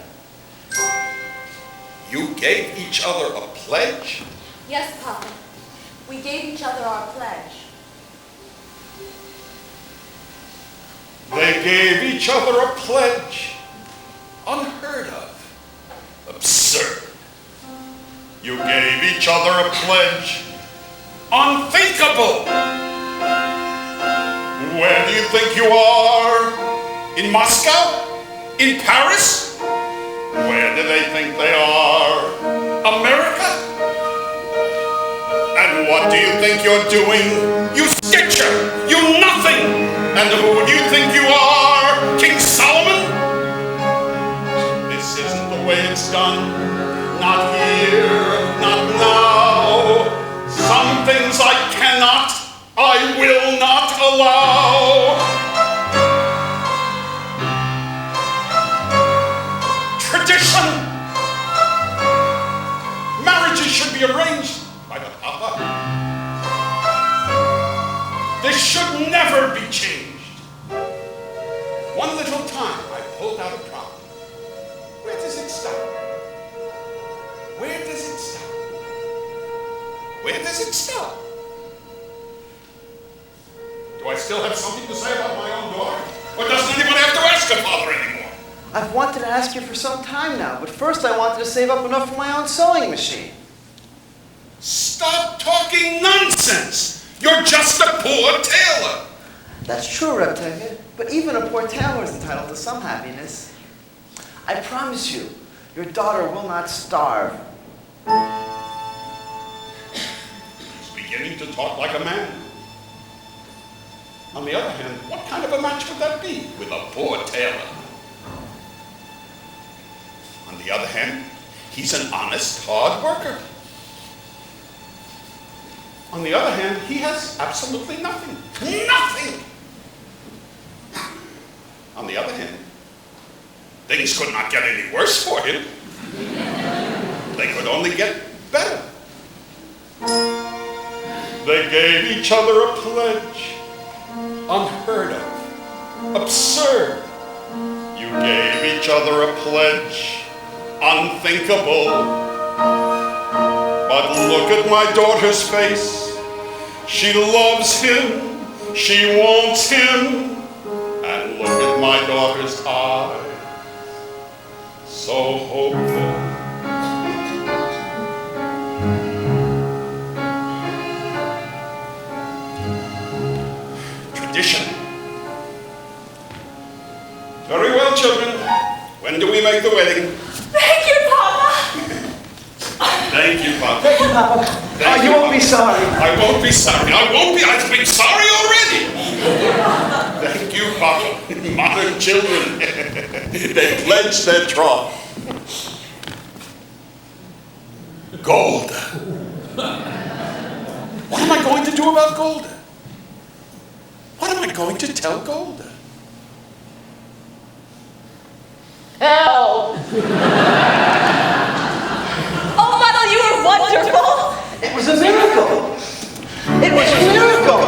You gave each other a pledge? Yes, Papa. We gave each other our pledge. They gave each other a pledge. Unheard of. Absurd. You gave each other a pledge. Unthinkable. Where do you think you are? In Moscow? In Paris? Where do they think they are? America? And what do you think you're doing? You stitcher! You nothing! And who do you think you are? King Solomon? This isn't the way it's done. Not here, not now. Some things I cannot, I will not allow. Tradition! Marriages should be arranged by the Papa. This should never be changed. One little time I pulled out a problem. Where does it stop? Where does it stop? Where does it stop? Do I still have something to say about my own daughter? Or doesn't anyone have to ask her father anymore? I've wanted to ask you for some time now, but first I wanted to save up enough for my own sewing machine. Stop talking nonsense! You're just a poor tailor! That's true, Reptavia, but even a poor tailor is entitled to some happiness. I promise you, your daughter will not starve. He's beginning to talk like a man. On the other hand, what kind of a match would that be with a poor tailor? On the other hand, he's an honest, hard worker. On the other hand, he has absolutely nothing. Nothing! On the other hand, things could not get any worse for him. They could only get better. They gave each other a pledge. Unheard of. Absurd. You gave each other a pledge. Unthinkable. But look at my daughter's face. She loves him. She wants him. And look at my daughter's eyes. So hopeful. Tradition. Very well, children. When do we make the wedding? Thank you, Papa. Thank you, Papa. Thank you, Papa. Thank You won't be sorry. I won't be sorry. I won't be. I've been sorry already. Thank you, Papa. Modern children. They pledged their troth. Golda. What am I going to do about Golda? What am I going to tell Golda? Hell! Oh, Mother, you were wonderful! It was a miracle. It was a miracle.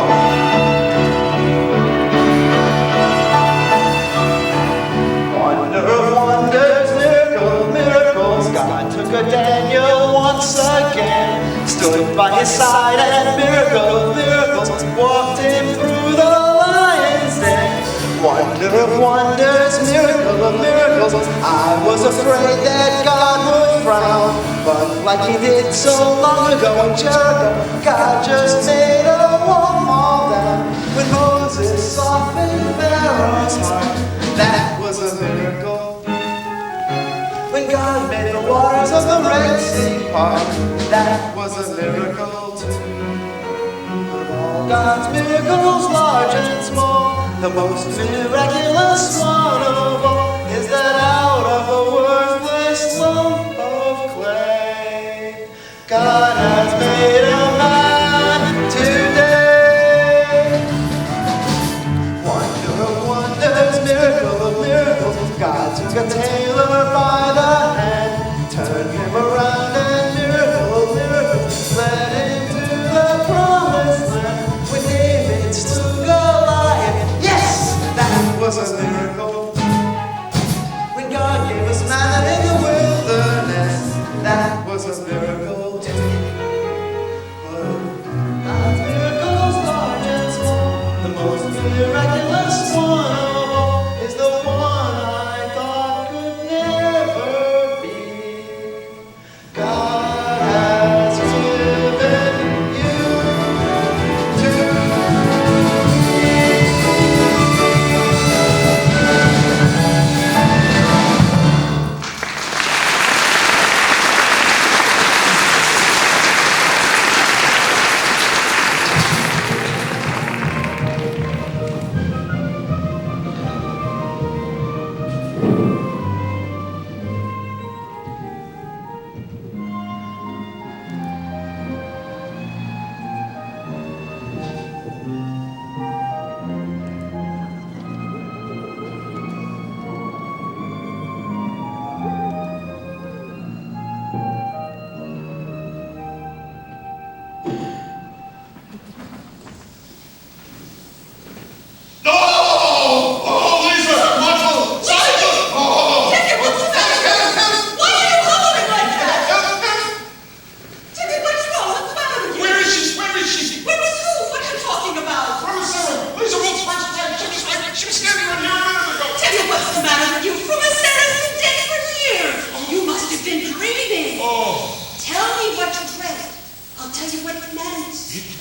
Wonder of wonders, miracle, miracles. God took a Daniel once again, stood by his side and miracle, miracles, walked him through the lion's den. Wonder of wonders, miracle of miracles. I was afraid that God would frown, but like he did so long ago in Jericho, God just made a wall fall down. When Moses softened Pharaoh's heart, that was a miracle. When God made the waters of the Red Sea part, that was a miracle too. Of all God's miracles, large and small, the most miraculous one of all is that out of a worthless lump of clay, God has made a man today. Wonder of wonders, miracle of miracles. God took a tailor by the hand, turned him around and miracle of miracles, led him to the promised land. When David slew Goliath, yes, that was a miracle. When God gave us manna in the wilderness, that was a miracle too. God's miracles, large and small, the most miraculous one of all is the one I thought could never be. God has given you to me.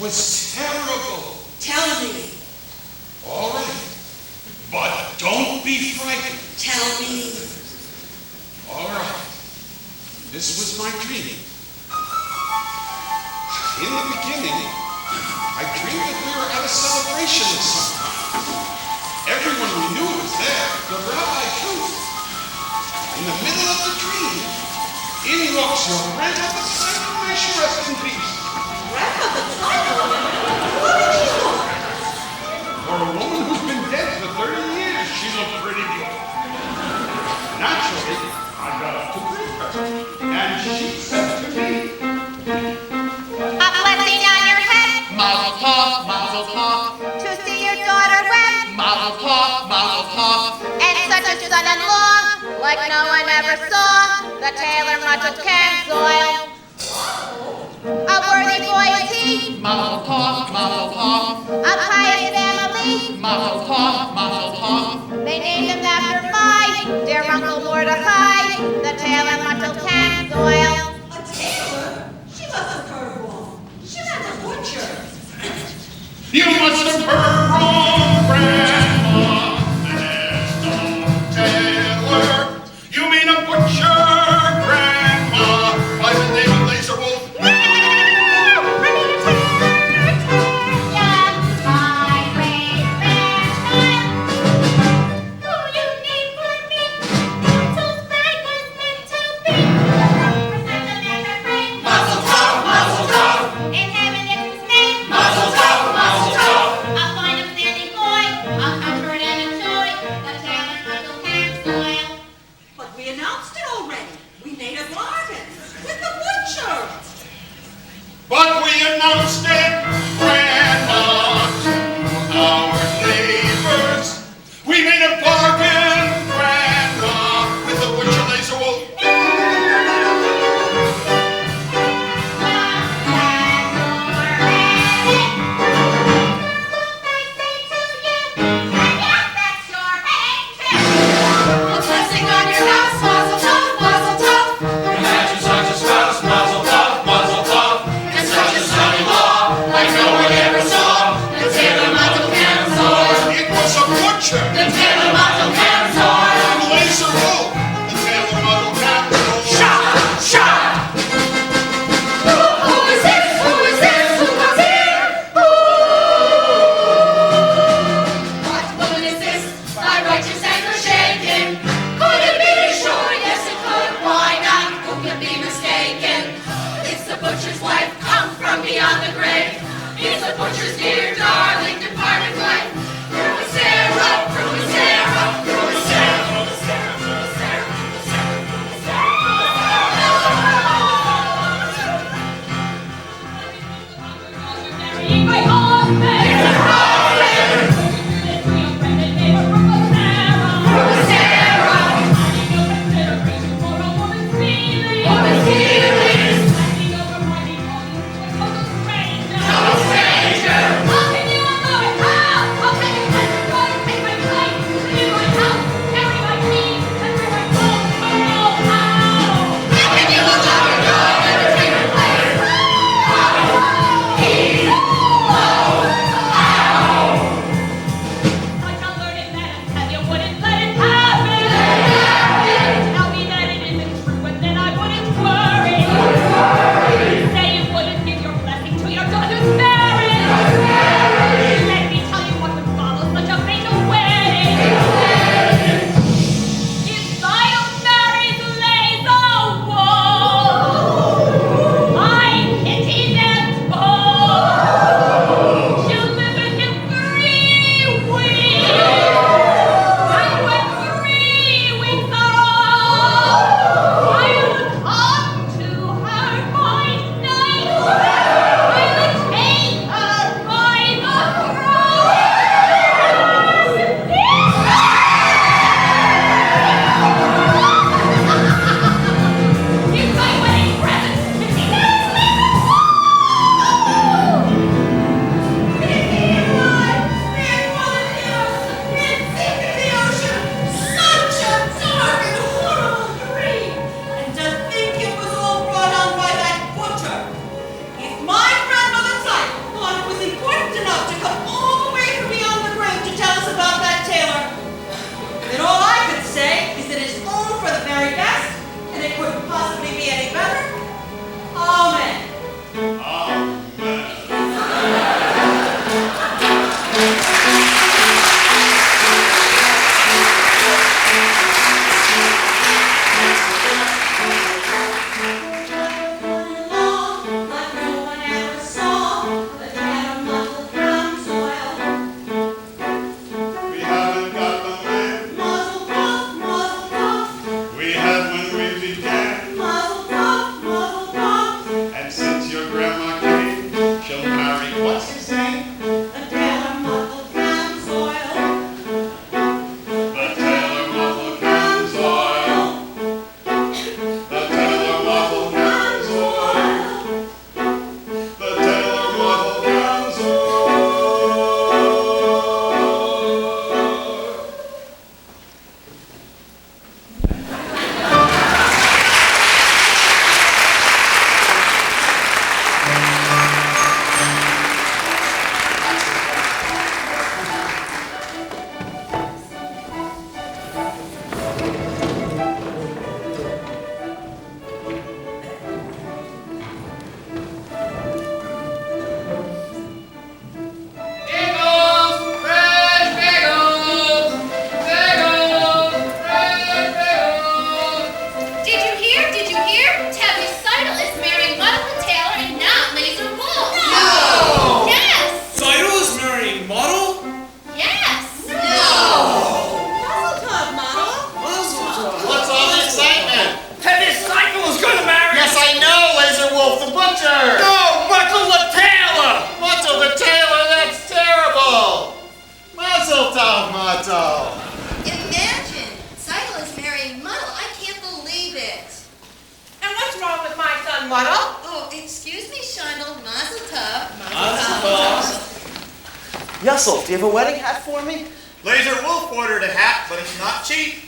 was terrible. Tell me. All right. But don't be frightened. Tell me. All right. This was my dream. In the beginning, I dreamed that we were at a celebration of some kind. Everyone we knew was there, the rabbi too. In the middle of the dream, in walks your grandmother, may she rest in peace. Grandmother Tyler? What did she look? For a woman who's been dead for 30 years, she looked pretty good. Naturally, I got up to greet her, and she said to me, A blessing on your head. Mazel tov, mazel tov. To see your daughter wed. Mazel tov, mazel tov. And such a son-in-law, like no one ever saw. The tailor much of can soil. A worthy boy is he. Mazel tov, mazel tov. A pious family. Mazel tov, mazel tov. They named him after my dear Uncle Mordecai. The tailor much of can soil. A tailor? She must have heard wrong. She meant a butcher. you must have heard wrong, Grandma. There's no tailor. You mean a butcher, Grandma, by the name of Laser Wolf? Mazel neighbors. We made a bargain, Grandma, with the butcher laser wolf. Blessing on your house, mazel tov, mazel tov. Imagine such a spouse, mazel tov, mazel tov. And such a son-in-law, like no one ever saw. The Tillamook Canzor, It was a butcher. the Tillamook Canzor. The laser wolf. The Tillamook Canzor. Who is this? Who is this? Who comes here? What woman is this? Thy righteous anger shaken. Could it be? Sure, yes it could. Why not? Who could be mistaken? It's the butcher's wife, come from beyond the grave. It's the butcher's dear darling departed wife. Through Sarah, through Sarah, through Sarah, through Sarah, through Sarah, through Sarah. My tov, Mazel. Imagine, Seidel is marrying Muddle. I can't believe it. And what's wrong with my son, Muddle? Oh, excuse me, Shindle. Mazel tov. Yussel, do you have a wedding hat for me? Laser Wolf ordered a hat, but it's not cheap.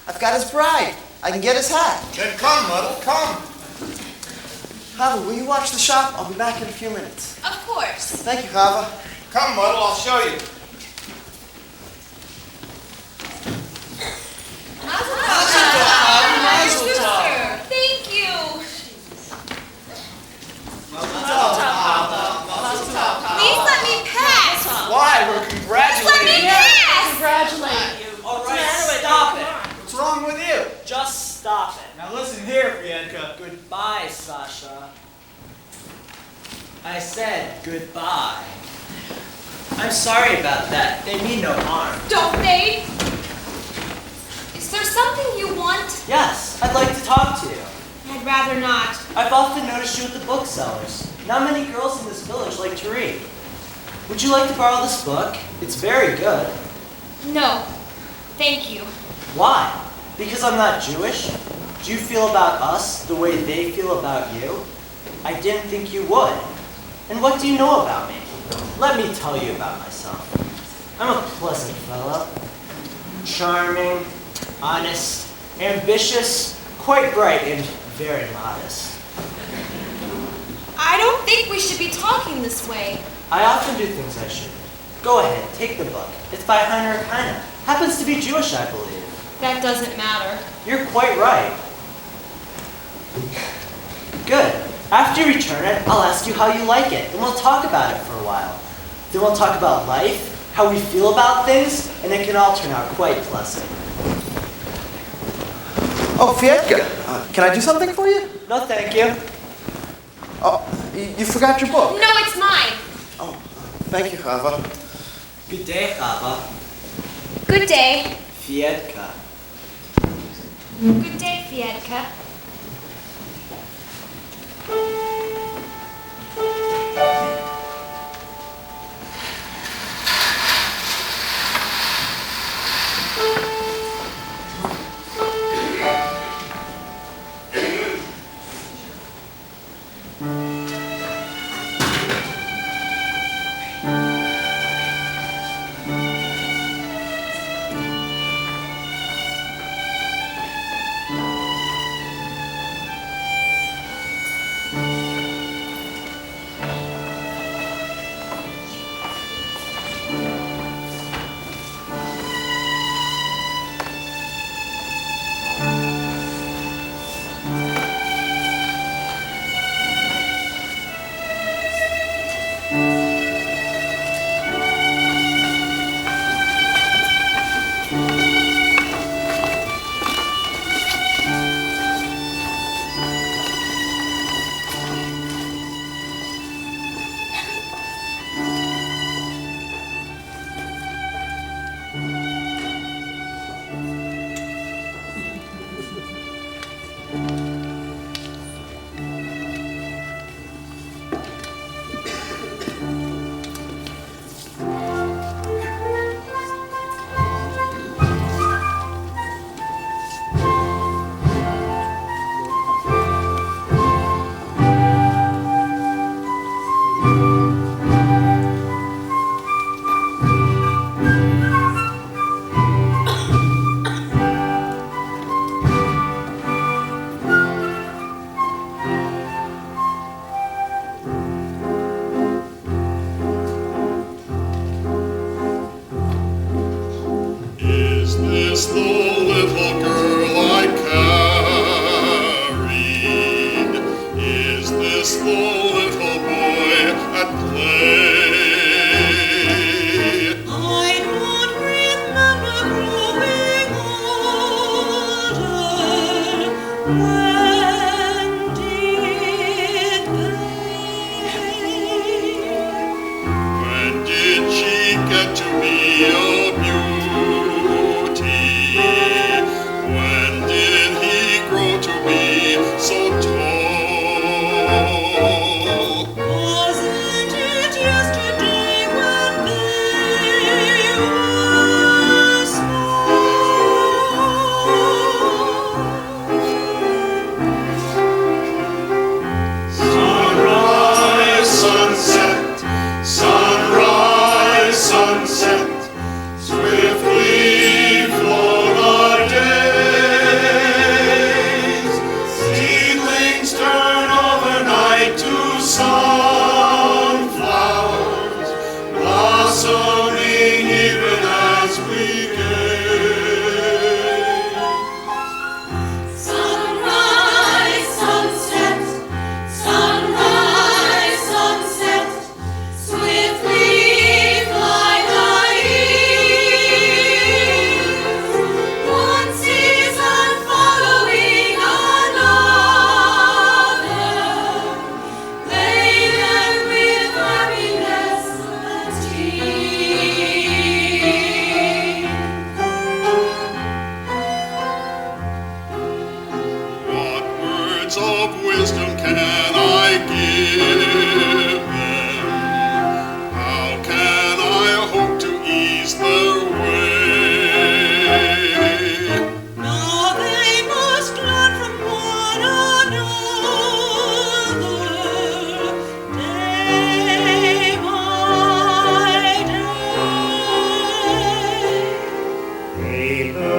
I've got his bride. I can get his hat. Then come, Muddle, come. Chava, will you watch the shop? I'll be back in a few minutes. Of course. Thank you, Chava. Come, Muddle, I'll show you. Mazel tov. Thank you. Please let me pass. Why? We're congratulating Let me you. pass. Congratulate you. All right, stop it. What's wrong with you? Just stop it. Now listen here, Bianca. Goodbye, Sasha. I said goodbye. I'm sorry about that. They mean no harm. Don't they? Is there something you want? Yes, I'd like to talk to you. I'd rather not. I've often noticed you at the booksellers. Not many girls in this village like to read. Would you like to borrow this book? It's very good. No. Thank you. Why? Because I'm not Jewish? Do you feel about us the way they feel about you? I didn't think you would. And what do you know about me? Let me tell you about myself. I'm a pleasant fellow. Charming, honest, ambitious, quite bright, and very modest. I don't think we should be talking this way. I often do things I shouldn't. Go ahead, take the book. It's by Heinrich Heine. Happens to be Jewish, I believe. That doesn't matter. You're quite right. Good. After you return it, I'll ask you how you like it, and we'll talk about it for a while. Then we'll talk about life, how we feel about things, and it can all turn out quite pleasant. Oh, Fietka, can I do something for you? No, thank you. Oh, you forgot your book. No, it's mine. Oh, thank you, Chava. Good day, Chava. Good day. Fietka. Good day, Fiedka. Get to be a beauty.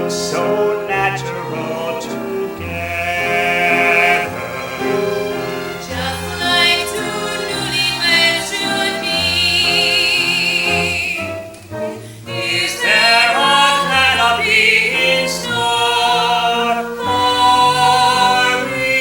look so natural together. Just like two newlyweds should be. Is there a canopy in store for me?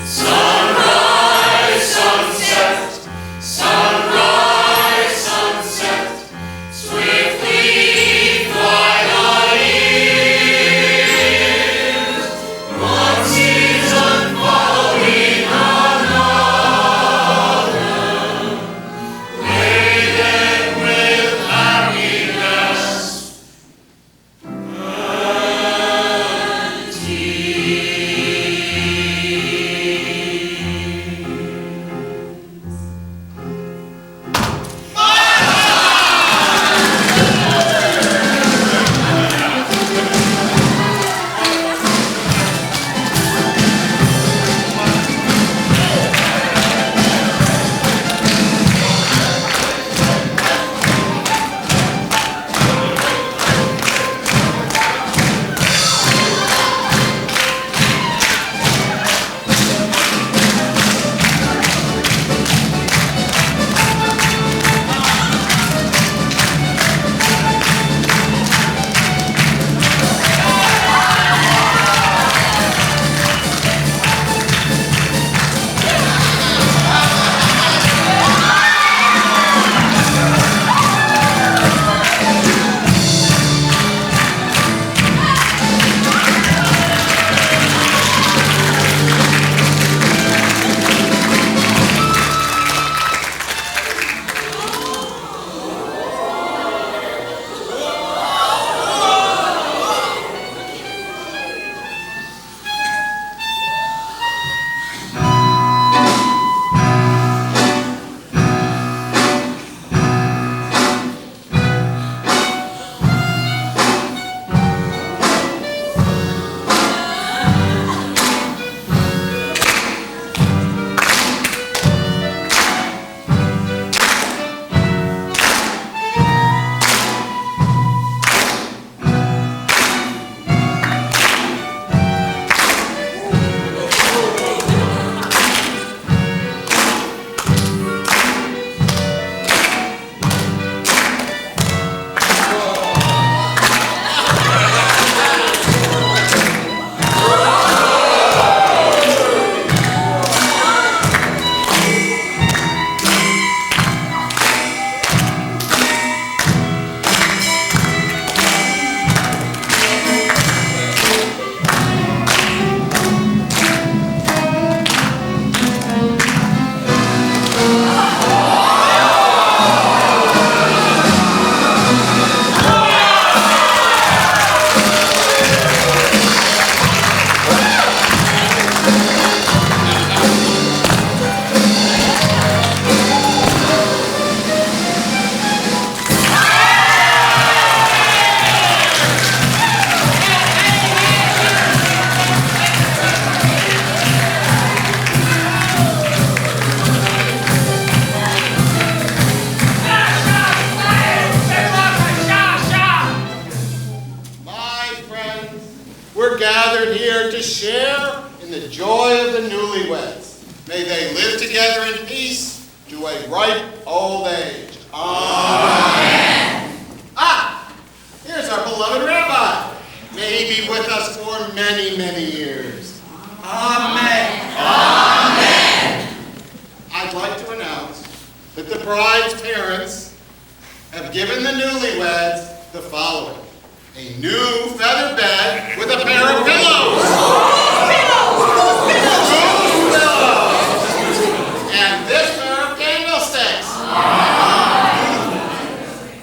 Sunrise, sunset, sunrise, sunset, swiftly fly the years. One season following another, laden with happiness and We're gathered here to share in the joy of the newlyweds. May they live together in peace to a ripe old age. Amen. Here's our beloved rabbi. May he be with us for many, many years. Amen. Amen. I'd like to announce that the bride's parents have given the newlyweds the following. A new feather bed with a pair of pillows. And this pair of candlesticks.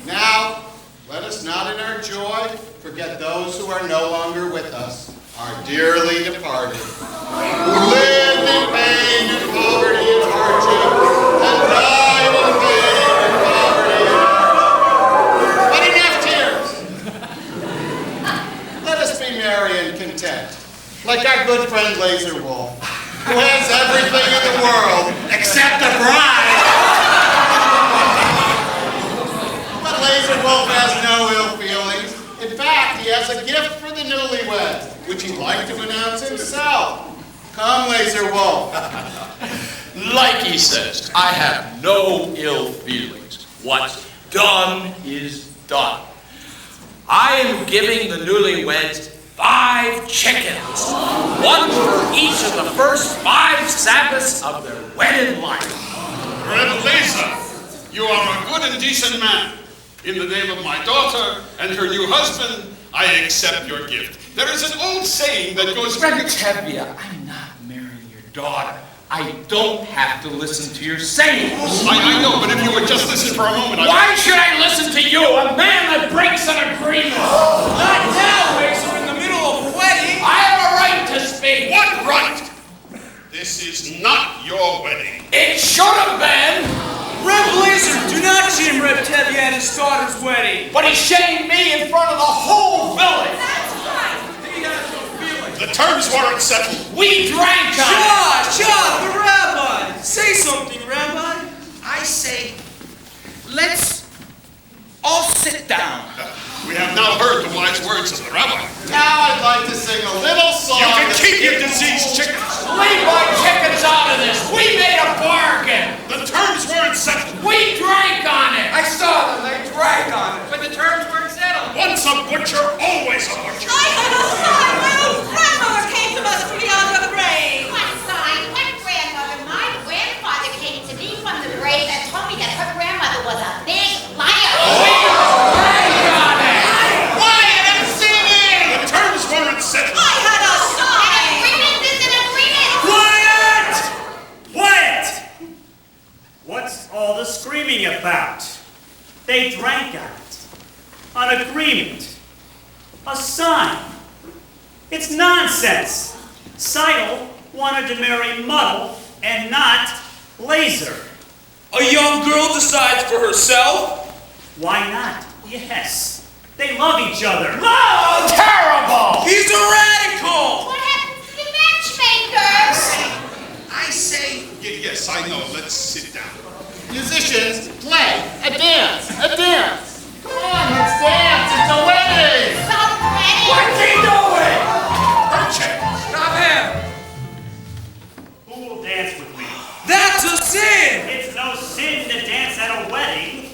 Now, let us not in our joy forget those who are no longer with us, our dearly departed, who lived in pain and poverty and hardship, and died in pain and poverty. But enough tears. Let us be merry and content, like our good friend Laser Wolf, who has everything in the world except a bride. which he'd like to announce himself. Come, Laser Wolf. Like he says, I have no ill feelings. What's done is done. I am giving the newlyweds 5 chickens, one for each of the first 5 Sabbaths of their wedded life. Red Laser, you are a good and decent man. In the name of my daughter and her new husband, I accept your gift. There is an old saying that goes... Tevye, I'm not marrying your daughter. I don't have to listen to your sayings. I know, but if you would just listen for a moment... Why should I listen to you, a man that breaks an agreement? Not now, Razor, in the middle of a wedding. I have a right to speak. What right? This is not your wedding. It should have been. Red Blazer, do not shame Reb Tevye at his daughter's wedding. But he shamed me in front of the whole village. That's right. He has no feelings. The terms weren't settled. We drank on it. Shah, the rabbi. Say something, Rabbi. I say, let's all sit down. We have now heard the wise words of the rabbi. Now I'd like to sing a little song. You can keep your diseased chickens. Leave my chickens out of this. We made a bargain. The terms weren't settled. We drank on it. I saw them, they drank on it. But the terms weren't settled. Once a butcher, always a butcher. I had a sign. My old grandmother came to us from beyond the grave. What sign? What grandmother? My grandfather came to me from the grave and told me that her grandmother was a big liar. Settled. I had a sign. An agreement is an agreement. Quiet! What's all the screaming about? They drank on it. An agreement. A sign. It's nonsense. Seidel wanted to marry Muddle and not Laser. A young girl decides for herself? Why not? Yes. They love each other. Oh, terrible! He's a radical! What happens to the matchmakers? I say, Yes, I know. Let's sit down. Musicians, play. A dance. A dance. Come on, let's dance. It's a wedding. Somebody. What's he doing? Her chickens. Stop him! Who will dance with me? That's a sin! It's no sin to dance at a wedding.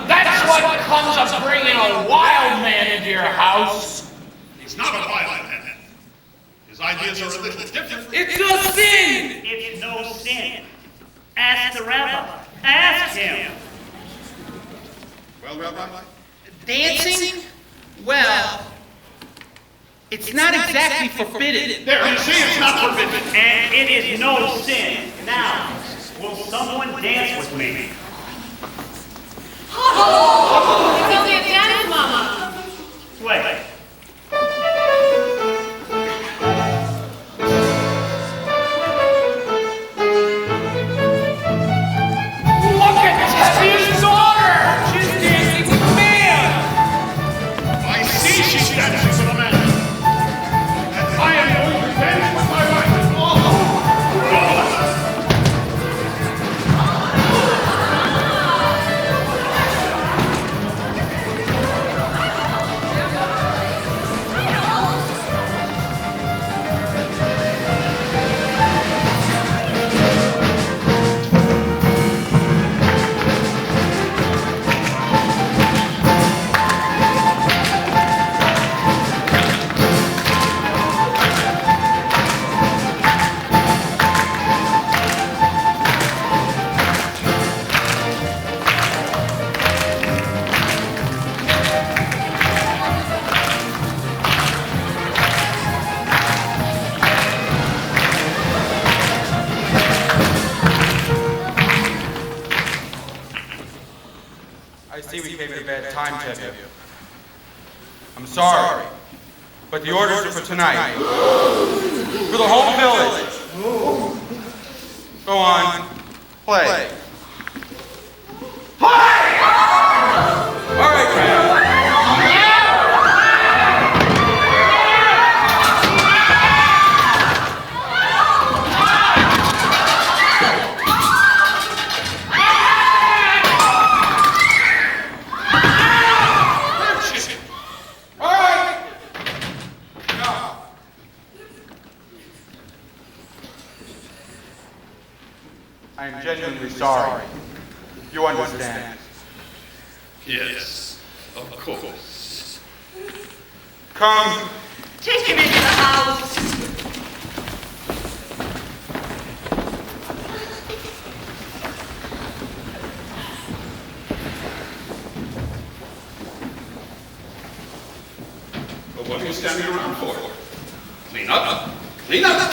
That's what comes of bringing a wild man into your house. He's not a violent man. His ideas are a little different. It's a sin! It's no sin. Ask the rabbi. Ask him. Well, Rabbi? Dancing? Well, it's not exactly forbidden. There, you see, it's not forbidden. And it is no sin. Now, will someone dance with me? It's only a dance, Mama. Wait. Look at Tevye's daughter! She's dancing with a man! I see she's dancing with a man. And I am going to dance with my wife. I see we came at a bad time, Tevye. I'm sorry, but the orders are for tonight. For the whole village. Go on, play. Play! All right, Tevye. I am genuinely sorry. You understand. Yes, of course. Come. Take him into the house. But what are you standing around for? Clean up. Clean up.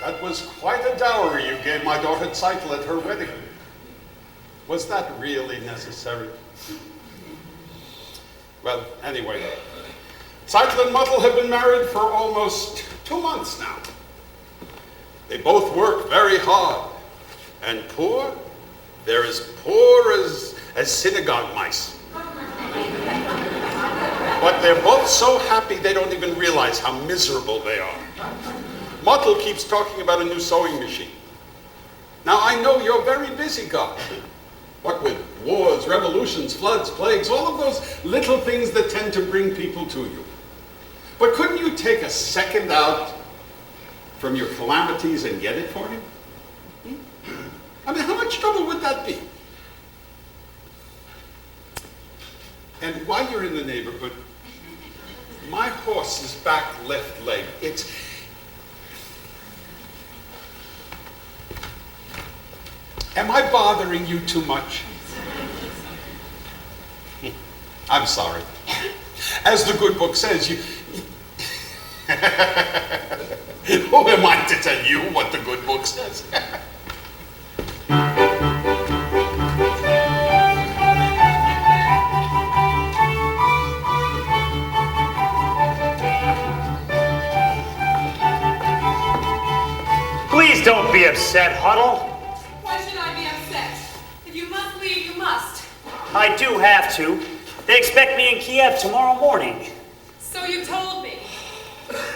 That was quite a dowry you gave my daughter Zytel at her wedding. Was that really necessary? Well, anyway, Zytel and Muttle have been married for almost 2 months now. They both work very hard, and poor, they're as poor as synagogue mice. But they're both so happy they don't even realize how miserable they are. Muttle keeps talking about a new sewing machine. Now, I know you're very busy, God. What with wars, revolutions, floods, plagues, all of those little things that tend to bring people to you. But couldn't you take a second out from your calamities and get it for him? I mean, how much trouble would that be? And while you're in the neighborhood, my horse's back left leg, Am I bothering you too much? I'm sorry. As the good book says, Who am I to tell you what the good book says? Please don't be upset, Huddle. Why should I be upset? If you must leave, you must. I do have to. They expect me in Kiev tomorrow morning. So you told me.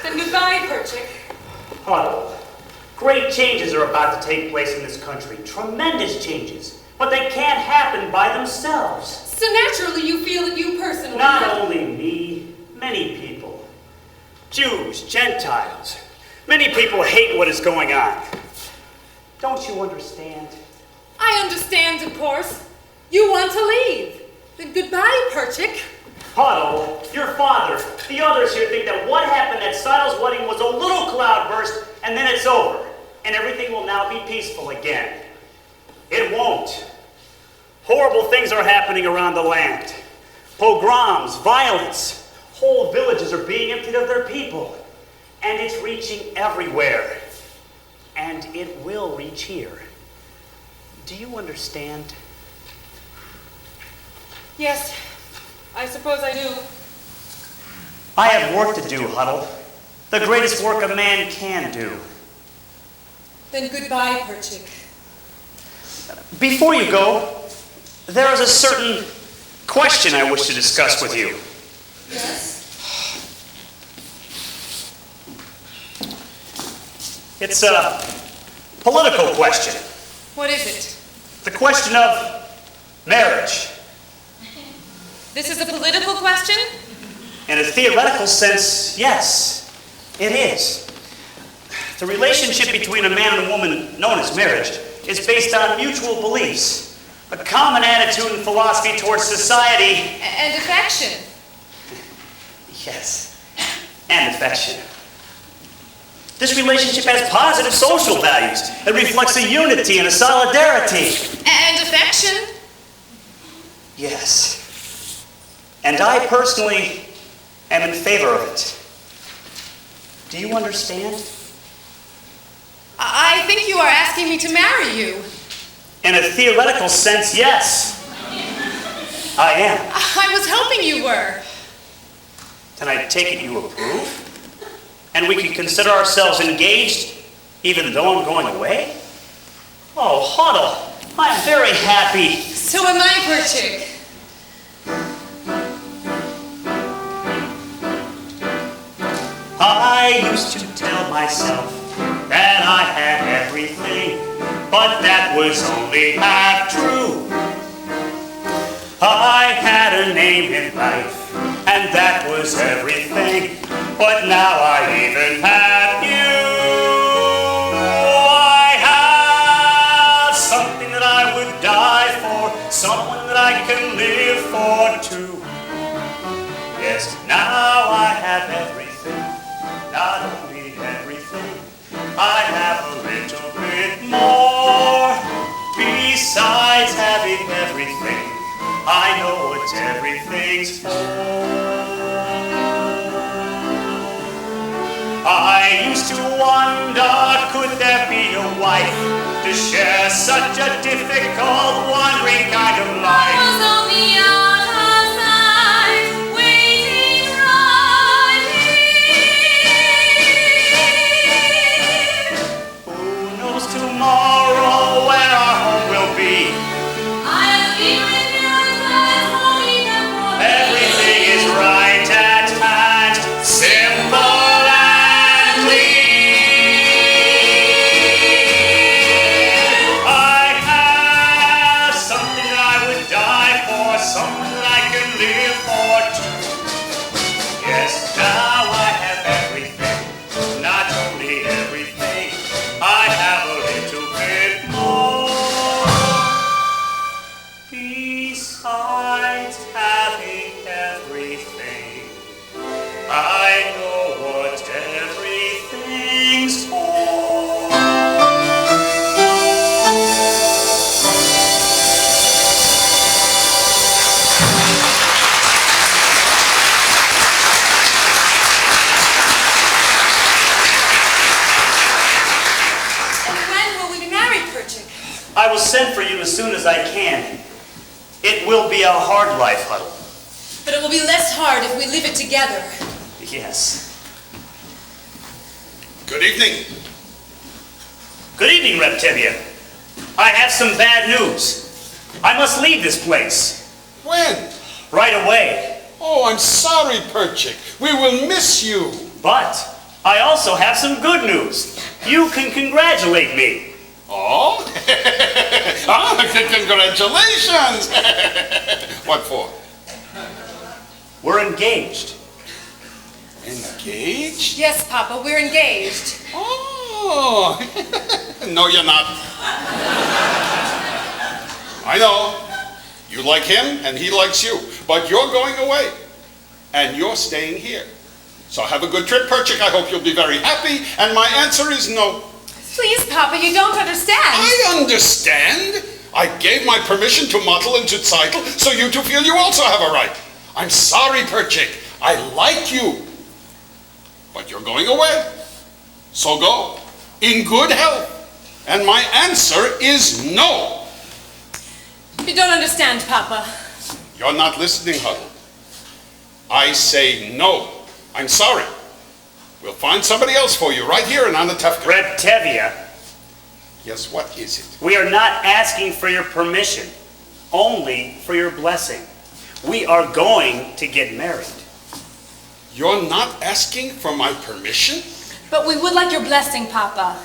Then goodbye, Perchik. Huddle. Great changes are about to take place in this country. Tremendous changes. But they can't happen by themselves. So naturally you feel that you personally... Not only me, many people. Jews, Gentiles. Many people hate what is going on. Don't you understand? I understand, of course. You want to leave. Then goodbye, Perchik. Huddle, your father, the others here think that what happened at Seidel's wedding was a little cloudburst and then it's over. And everything will now be peaceful again. It won't. Horrible things are happening around the land. Pogroms, violence. Whole villages are being emptied of their people. And it's reaching everywhere. And it will reach here. Do you understand? Yes, I suppose I do. I have work to do, Huddle. The greatest work a man can do. Then goodbye, Perchik. Before you go, there is a certain question I wish to discuss with you. Yes? It's a political question. What is it? The question of marriage. This is a political question? In a theoretical sense, yes, it is. The relationship between a man and a woman, known as marriage, is based on mutual beliefs, a common attitude and philosophy towards society. And affection. Yes, and affection. This relationship has positive social values. It reflects a unity and a solidarity. And affection? Yes. And I personally am in favor of it. Do you understand? I think you are asking me to marry you. In a theoretical sense, yes. I am. I was hoping you were. Then I take it you approve? And we can consider ourselves engaged, even though I'm going away? Oh, Huddle, I'm very happy. So am I, Perchik. I used to tell myself that I had everything, but that was only half true. I had a name in life, and that was everything, but now I even have you. I have something that I would die for, someone that I can live for too. Yes, now I have everything, not only everything, I have a little bit more. Besides having everything, I know what everything's for. I used to wonder, could there be a wife to share such a difficult, wandering kind of life? I was on the other side, waiting right here. Who knows tomorrow where our home will be? I'll be with you as long as for me. Everything is right at hand, simple and clear. I have something that I would die for, someone I will send for you as soon as I can. It will be a hard life, Huddle. But it will be less hard if we live it together. Yes. Good evening. Good evening, Reptivia. I have some bad news. I must leave this place. When? Right away. Oh, I'm sorry, Perchik. We will miss you. But I also have some good news. You can congratulate me. Oh? Congratulations. What for? We're engaged. Engaged? Yes, Papa, we're engaged. Oh. No, you're not. I know. You like him and he likes you. But you're going away. And you're staying here. So have a good trip, Perchik. I hope you'll be very happy. And my answer is no. Please, Papa, you don't understand. I understand. I gave my permission to Mottel and to Zeitl, so you two feel you also have a right. I'm sorry, Perchik. I like you. But you're going away. So go. In good health. And my answer is no. You don't understand, Papa. You're not listening, Huddle. I say no. I'm sorry. We'll find somebody else for you right here in Anatevka. Reptivia. Yes, what is it? We are not asking for your permission, only for your blessing. We are going to get married. You're not asking for my permission? But we would like your blessing, Papa.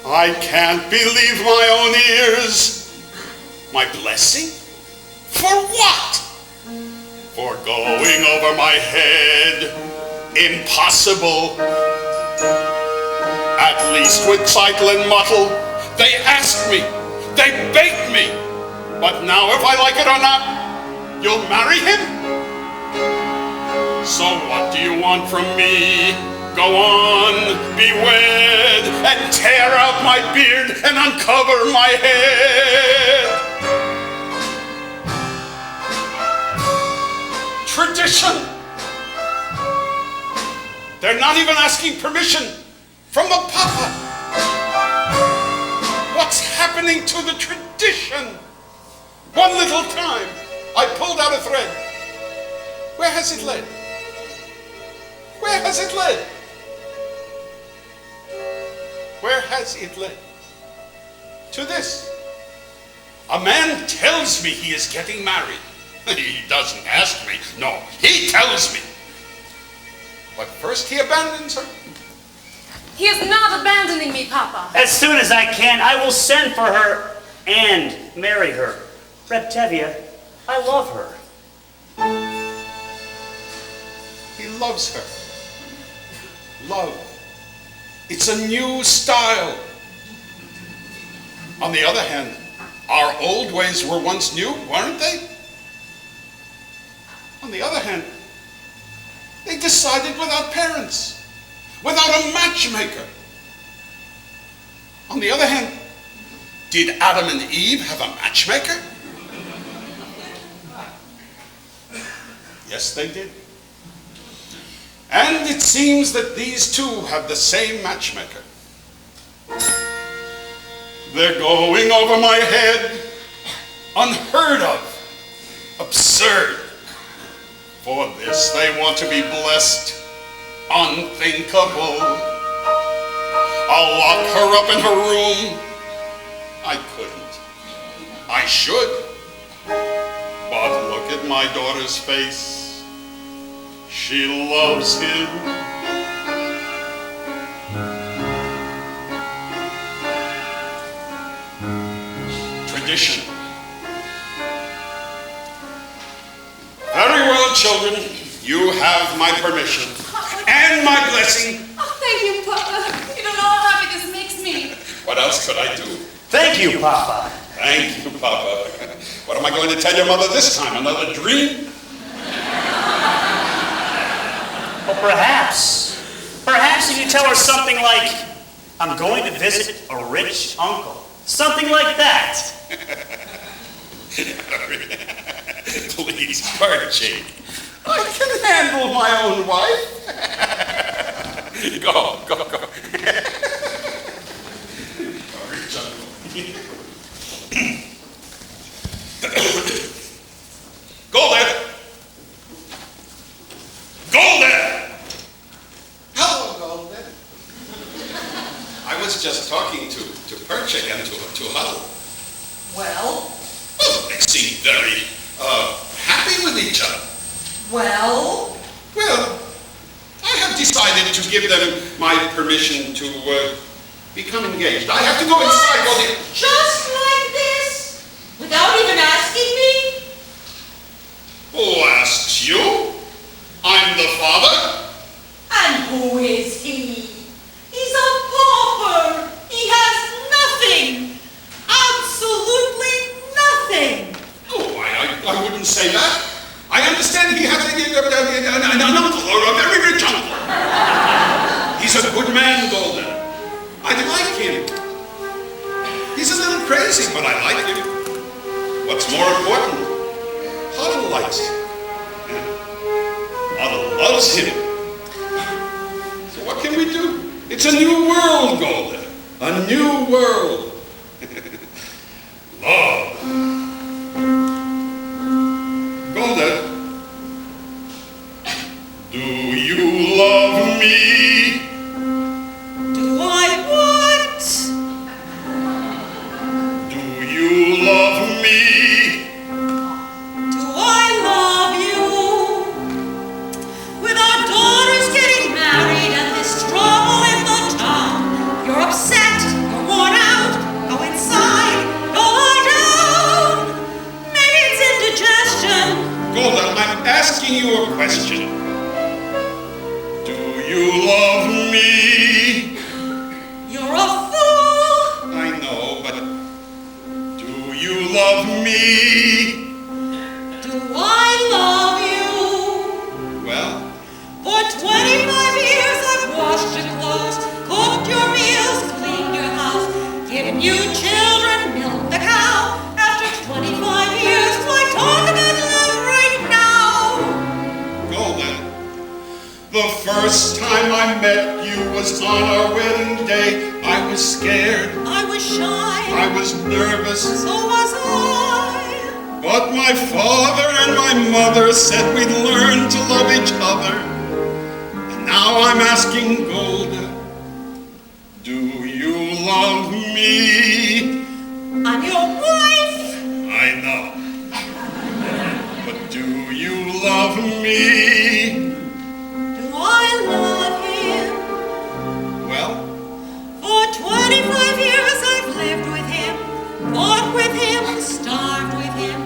I can't believe my own ears. My blessing? For what? For going over my head. Impossible. At least with Zeitl and Mottel, they asked me. They begged me. But now if I like it or not, you'll marry him? So what do you want from me? Go on, be wed, and tear out my beard and uncover my head. Tradition. They're not even asking permission from the Papa. What's happening to the tradition? One little time, I pulled out a thread. Where has it led? Where has it led? Where has it led? To this. A man tells me he is getting married. He doesn't ask me. No, he tells me. But first he abandons her. He is not abandoning me, Papa. As soon as I can, I will send for her and marry her. Reptivia, I love her. He loves her. Love. It's a new style. On the other hand, our old ways were once new, weren't they? On the other hand, they decided without parents, without a matchmaker. On the other hand, did Adam and Eve have a matchmaker? Yes, they did. And it seems that these two have the same matchmaker. They're going over my head. Unheard of. Absurd. For this they want to be blessed. Unthinkable. I'll lock her up in her room. I couldn't. I should. But look at my daughter's face. She loves him. Tradition. Very well, children. You have my permission and my blessing. Oh, thank you, Papa. You don't know how happy this makes me. What else could I do? Thank you, Papa. Thank you, Papa. What am I going to tell your mother this time? Another dream? Well, perhaps if you tell her something like, I'm going to visit a rich uncle. Something like that. Please, Perchik. I can handle my own wife. Go. was just talking to Perchik and to Huddle. Well? Well, they seem very happy with each other. Well? Well, I have decided to give them my permission to become engaged. I have to go inside while they... Just like this? Without even asking me? Who asks you? I'm the father. And who is he? He's a pauper. He has nothing. Absolutely nothing. Oh, I wouldn't say that. I understand he has an uncle or a very rich uncle. He's a good man, Golden. I like him. He's a little crazy, but I like him. What's more important, Huddle likes him. Huddle loves him. So what can we do? It's a new world, Golden. A new world. Love. Golden, do you love me? Do I what? Do you love me? Do I love you? With our daughters getting married and this trouble in the town, you're upset, you're worn out, go inside, go lie down. Maybe it's indigestion. Golden, I'm asking you a question. Do you love me? You're a fool. I know, but do you love me? Do I love you? Well, For 25 years I've washed your clothes, cooked your meals, cleaned your house, given you children, milked the cow. After 25 years, why talk about love right now? Golden, the first time I met you was on our wedding day. I was scared. I was shy. I was nervous. So was I. But my father and my mother said we'd learn to love each other. And now I'm asking Golden, do you love me? I'm your wife. I know. But do you love me? Do I love him? Well, For 25 years I've lived with him, fought with him, starved with him.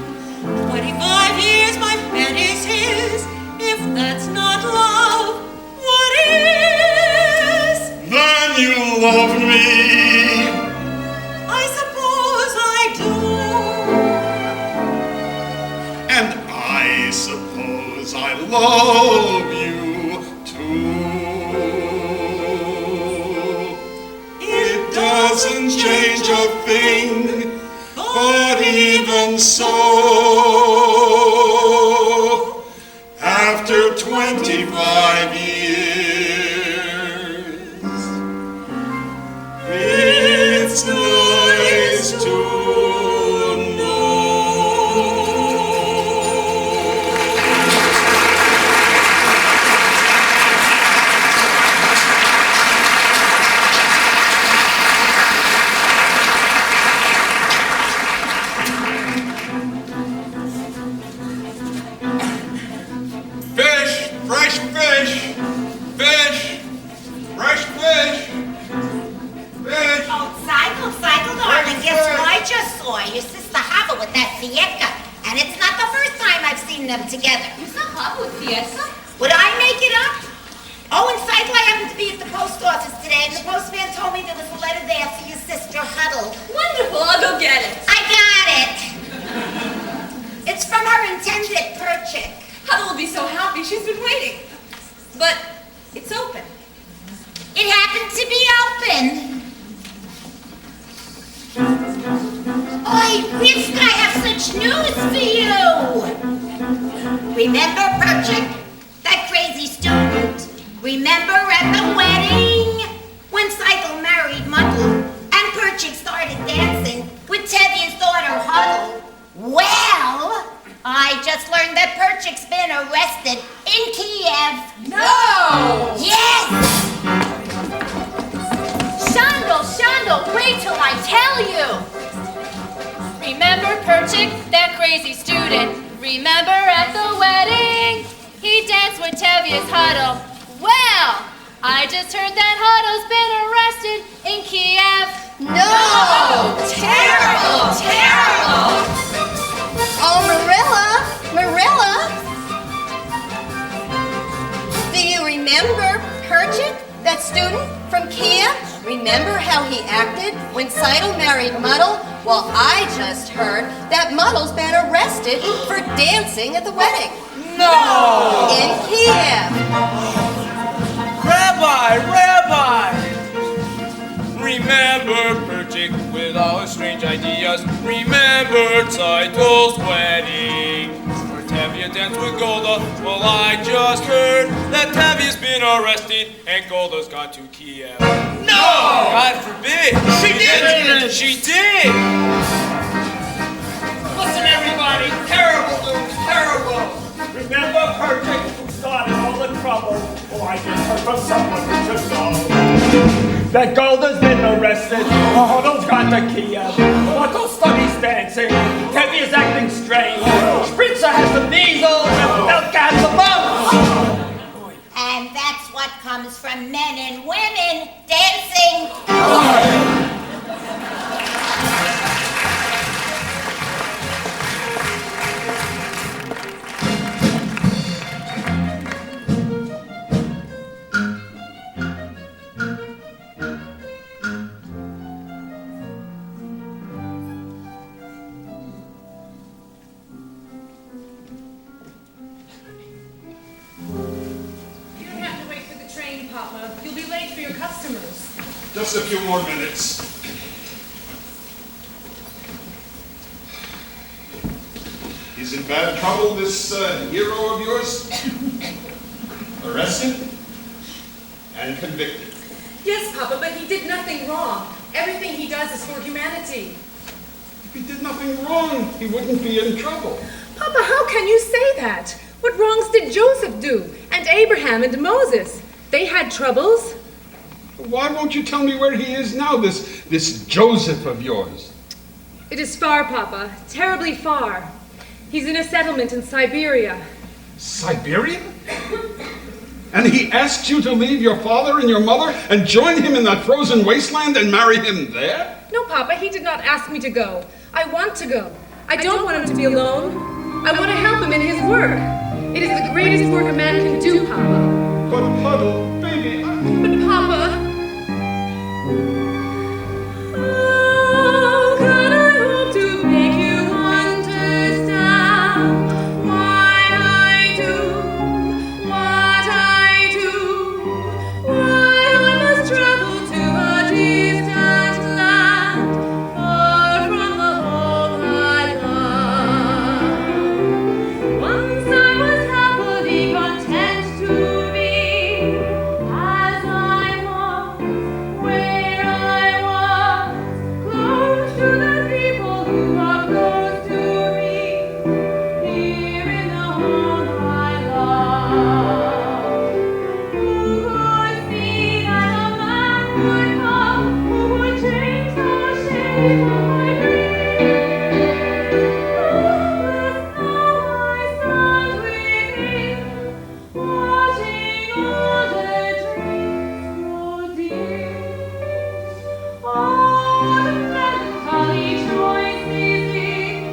25 years my bed is his. If that's not love, what is? then you love me. I suppose I do. And I suppose I love you too. It doesn't change a thing, but even so, after 25 years, it's nice to know. Fish, fresh fish, fish, fresh fish, fish. Oh, cycle, darling. Guess what I just saw? Your sister Hava with that Fiesta. And it's not the first time I've seen them together. You saw Hava with Fiesta? Would I make it up? Oh, and cycle, I happened to be at the post office today, and the postman told me there was a letter there for your sister Huddle. Wonderful, I'll go get it. I got it. It's from her intended Perchik. Huddle will be so happy, she's been waiting. But it's open. It happened to be open. Oi, Whisk, I have such news for you. Remember Perchik, that crazy student? Remember at the wedding? When Cycle married Muddle and Perchik started dancing with Tevye's daughter Huddle? Well, I just learned that Perchik's been arrested in Kiev. No! Yes! Shandel, Remember at the wedding, he danced with Tevia's Huddle. Well, I just heard that Huddle's been arrested in Kiev. No! Terrible! Terrible! Oh, Marilla! Do you remember Perchik, that student from Kiev? Remember how he acted when Seidel married Muddle? Well, I just heard that Muddle's been arrested for dancing at the wedding. No! In Kiev. Rabbi! Remember Perchik with all his strange ideas. Remember Title's wedding. Where Tevye danced with Golda. Well, I just heard that Tevye's been arrested and Golda's gone to Kiev. No! God forbid! She did! She did! Listen, everybody, terrible news, terrible. Remember Perchik who started all the trouble? Oh, I just heard from someone who should know. That Golda's been arrested. Huddle's gone to Kiev. Otto studies dancing. Tevye is acting strange. Spritzer has the measles and Elka has the mumps. And that's what comes from men and women dancing. Papa. You'll be late for your customers. Just a few more minutes. He's in bad trouble, this hero of yours? Arrested and convicted. Yes, Papa, but he did nothing wrong. Everything he does is for humanity. If he did nothing wrong, he wouldn't be in trouble. Papa, how can you say that? What wrongs did Joseph do? And Abraham and Moses? They had troubles. Why won't you tell me where he is now, this Joseph of yours? It is far, Papa. Terribly far. He's in a settlement in Siberia. Siberia? And he asked you to leave your father and your mother and join him in that frozen wasteland and marry him there? No, Papa, he did not ask me to go. I want to go. I don't want him to be alone. I want to help him in his work. It is the greatest work a man can do, Papa. But Puddle, baby, But Papa... How can I hope to make you understand why I do what I do? Why I must travel to a distant land, far from the home I love. Once I was happily content to be as I was, where I was, close to the people who are close to me, here in the home I love. Who could see that a man could come who would change the shape of my dreams? But now I stand within, watching all the dreams grow dim. All the melancholy choices,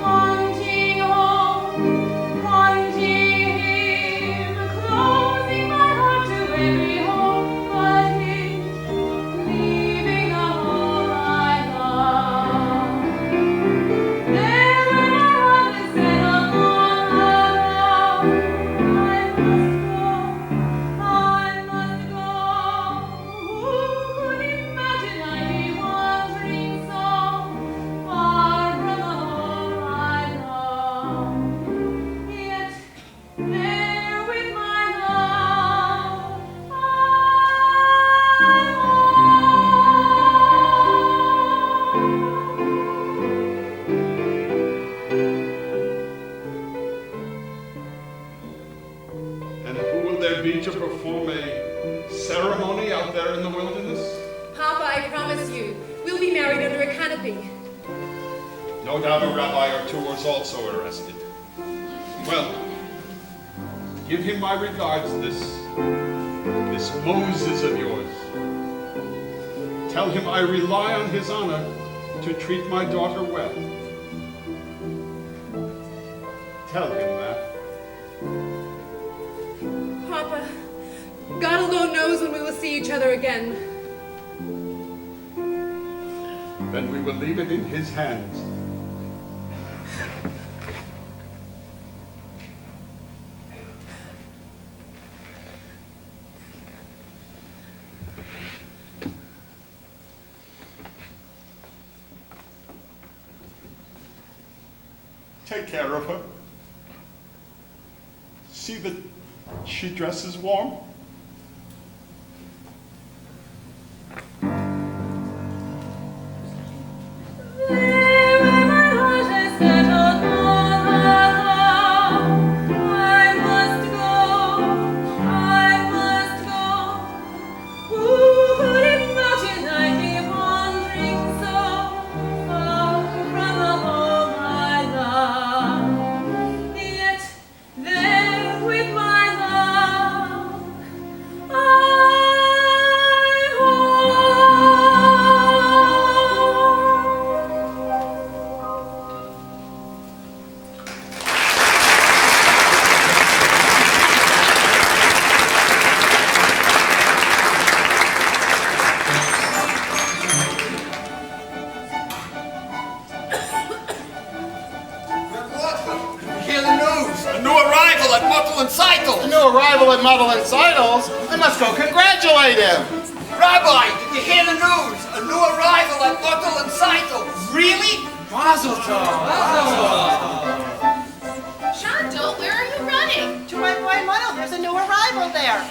wanting home, wanting him, closing my heart to every hope but his, leaving the home I love. There where my heart is settled long ago, I must go. Who could imagine I'd be wandering so far from the home I love? Yet there with my love, and who will there be to perform a ceremony out there in the wilderness? Papa, I promise you, we'll be married under a canopy. No doubt a rabbi or two was also arrested. Well, give him my regards, this Moses of yours. Tell him I rely on his honor to treat my daughter well. Tell him that. Papa, God alone knows when we will see each other again. Then we will leave it in his hands. Take care of her. See that she dresses warm. I must go congratulate him. Rabbi, did you hear the news? A new arrival at Mottel and Seitel. Really? Mazel tov. Chantal, where are you running? To my boy Mottel, there's a new arrival there.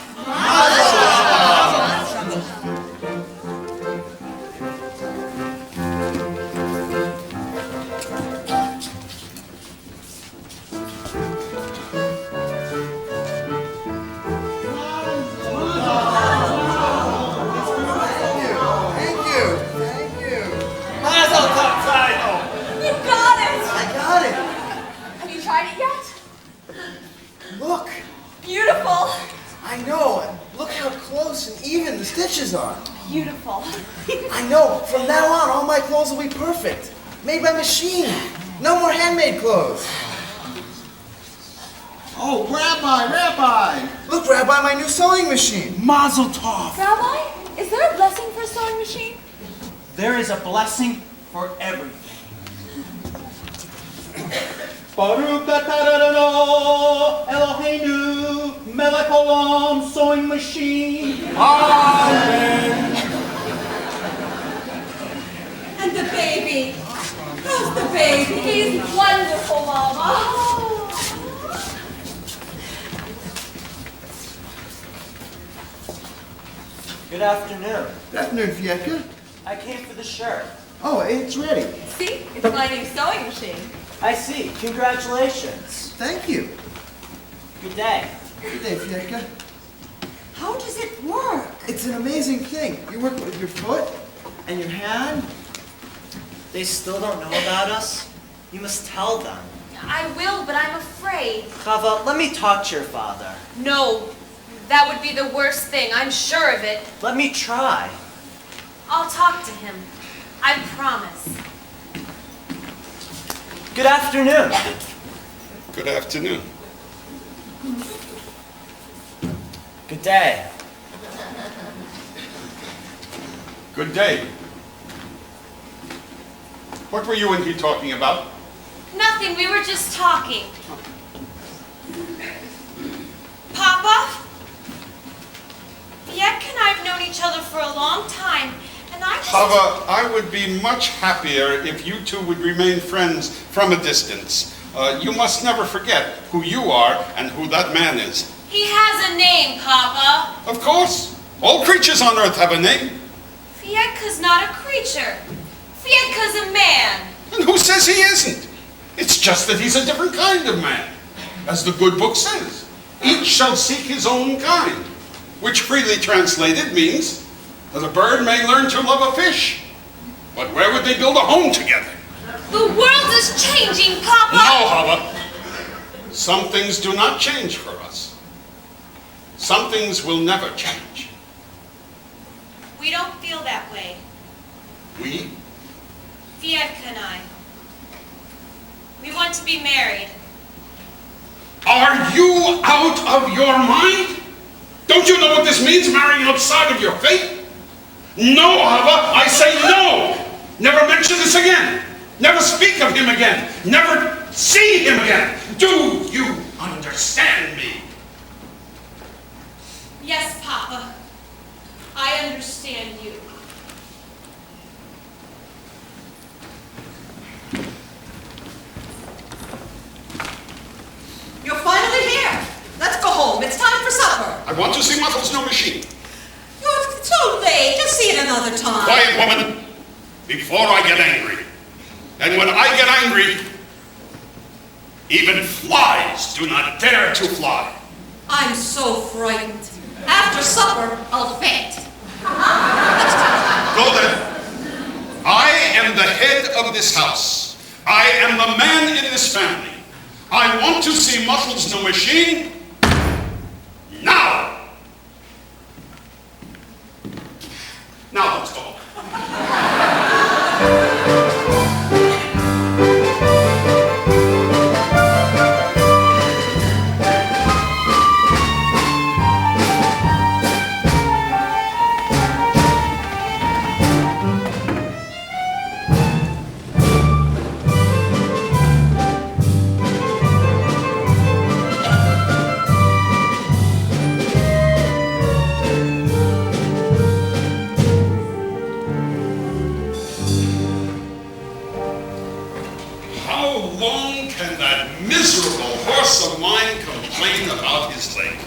Stitches are. Beautiful. I know. From now on, all my clothes will be perfect. Made by machine. No more handmade clothes. Oh, Rabbi! Look, Rabbi, my new sewing machine. Mazel tov. Rabbi, is there a blessing for a sewing machine? There is a blessing for everything. Baruch atah Eloheinu melech olam sewing machine. Amen. And the baby. How's the baby? He's wonderful, Mama. Good afternoon. Good afternoon, Fieka. I came for the shirt. Oh, it's ready. See, it's my new sewing machine. I see. Congratulations. Thank you. Good day. Good day, Fieka. How does it work? It's an amazing thing. You work with your foot and your hand. They still don't know about us? You must tell them. I will, but I'm afraid. Chava, let me talk to your father. No, that would be the worst thing. I'm sure of it. Let me try. I'll talk to him. I promise. Good afternoon. Good afternoon. Good day. Good day. What were you and he talking about? Nothing, we were just talking. Papa? Fiek and I have known each other for a long time, and I just... Chava, I would be much happier if you two would remain friends from a distance. You must never forget who you are and who that man is. He has a name, Papa. Of course. All creatures on earth have a name. Fieka's not a creature. Fieka's a man. And who says he isn't? It's just that he's a different kind of man. As the good book says, each shall seek his own kind, which freely translated means that a bird may learn to love a fish, but where would they build a home together? The world is changing, Papa. No, Hava. Some things do not change for us. Some things will never change. We don't feel that way. We? Fiedka and I. We want to be married. Are you out of your mind? Don't you know what this means, marrying outside of your faith? No, Ava, I say no! Never mention this again. Never speak of him again. Never see him again. Do you understand me? Yes, Papa. I understand you. You're finally here. Let's go home. It's time for supper. I want to see Muffle's new machine. You're so late. Just see it another time. Quiet, woman, before I get angry. And when I get angry, even flies do not dare to fly. I'm so frightened. After supper, I'll faint. Go then. I am the head of this house. I am the man in this family. I want to see Muffle's new machine now. Now let's go. Of mine complain about his leg.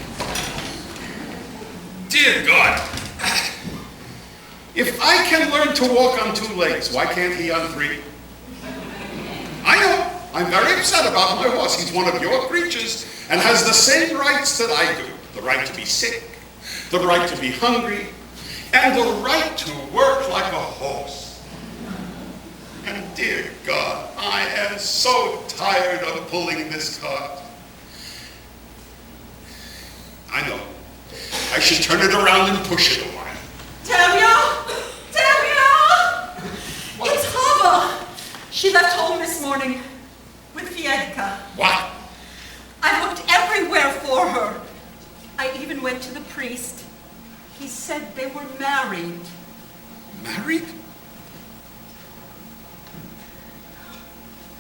Dear God, if I can learn to walk on 2 legs, why can't he on 3? I know, I'm very upset about my horse. He's one of your creatures and has the same rights that I do. The right to be sick, the right to be hungry, and the right to work like a horse. And dear God, I am so tired of pulling this cart. I know. I should turn it around and push it a while. Tevye! It's Hava! She left home this morning with Fiedka. What? I looked everywhere for her. I even went to the priest. He said they were married. Married?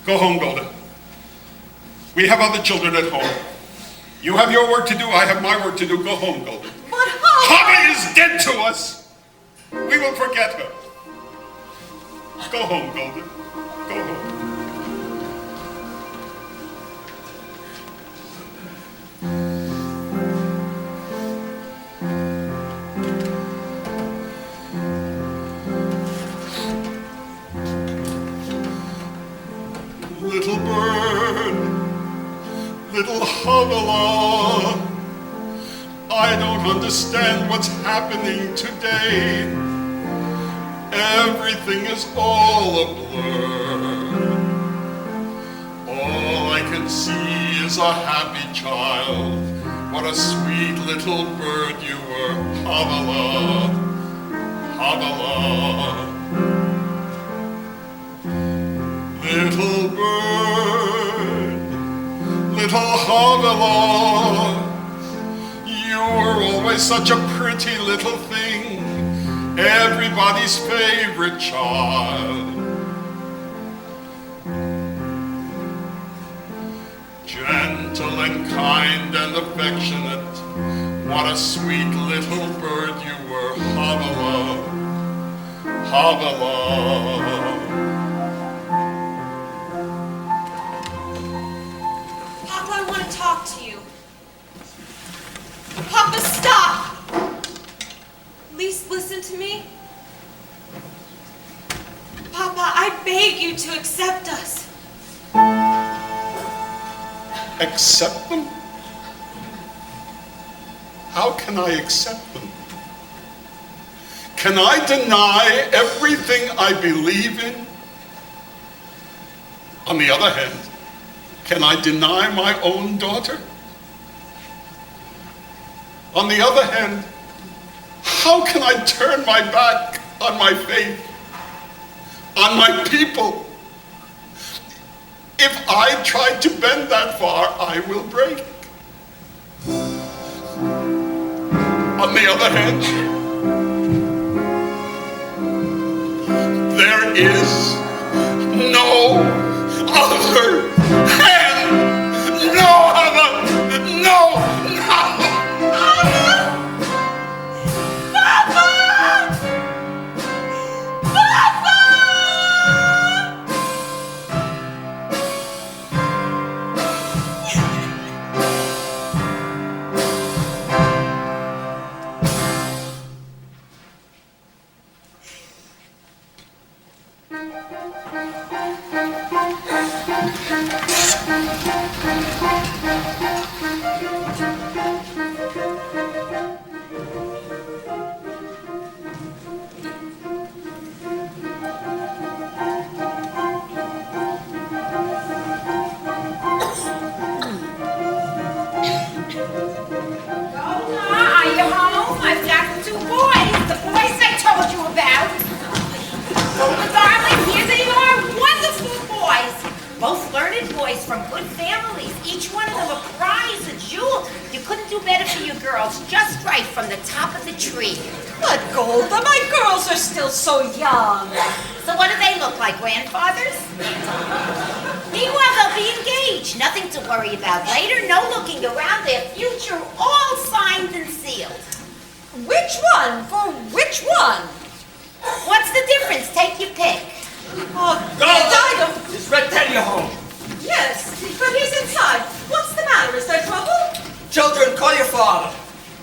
Go home, Golda. We have other children at home. You have your work to do, I have my work to do. Go home, Golda. But how? Hava is dead to us. We will forget her. Go home, Golda. Go home. Little bird, little Havilah, I don't understand what's happening today. Everything is all a blur. All I can see is a happy child. What a sweet little bird you were, Havilah, Havilah. Little bird, little Havilah, you were always such a pretty little thing, everybody's favorite child. Gentle and kind and affectionate, what a sweet little bird you were, Havilah, Havilah. Papa, I want to talk to you. Papa, stop! At least listen to me. Papa, I beg you to accept us. Accept them? How can I accept them? Can I deny everything I believe in? On the other hand, Can I deny my own daughter? On the other hand, how can I turn my back on my faith, on my people? If I try to bend that far, I will break. On the other hand, there is no other hand, no other, no. Both learned boys from good families, each one of them a prize, a jewel. You couldn't do better for your girls, just right from the top of the tree. But Golda, my girls are still so young. So what do they look like, grandfathers? Meanwhile, they'll be engaged. Nothing to worry about later, no looking around, their future all signed and sealed. Which one? For which one? What's the difference? Take your pick. Oh, Golda! Is Red Teddy home? Yes, but he's inside. What's the matter? Is there trouble? Children, call your father.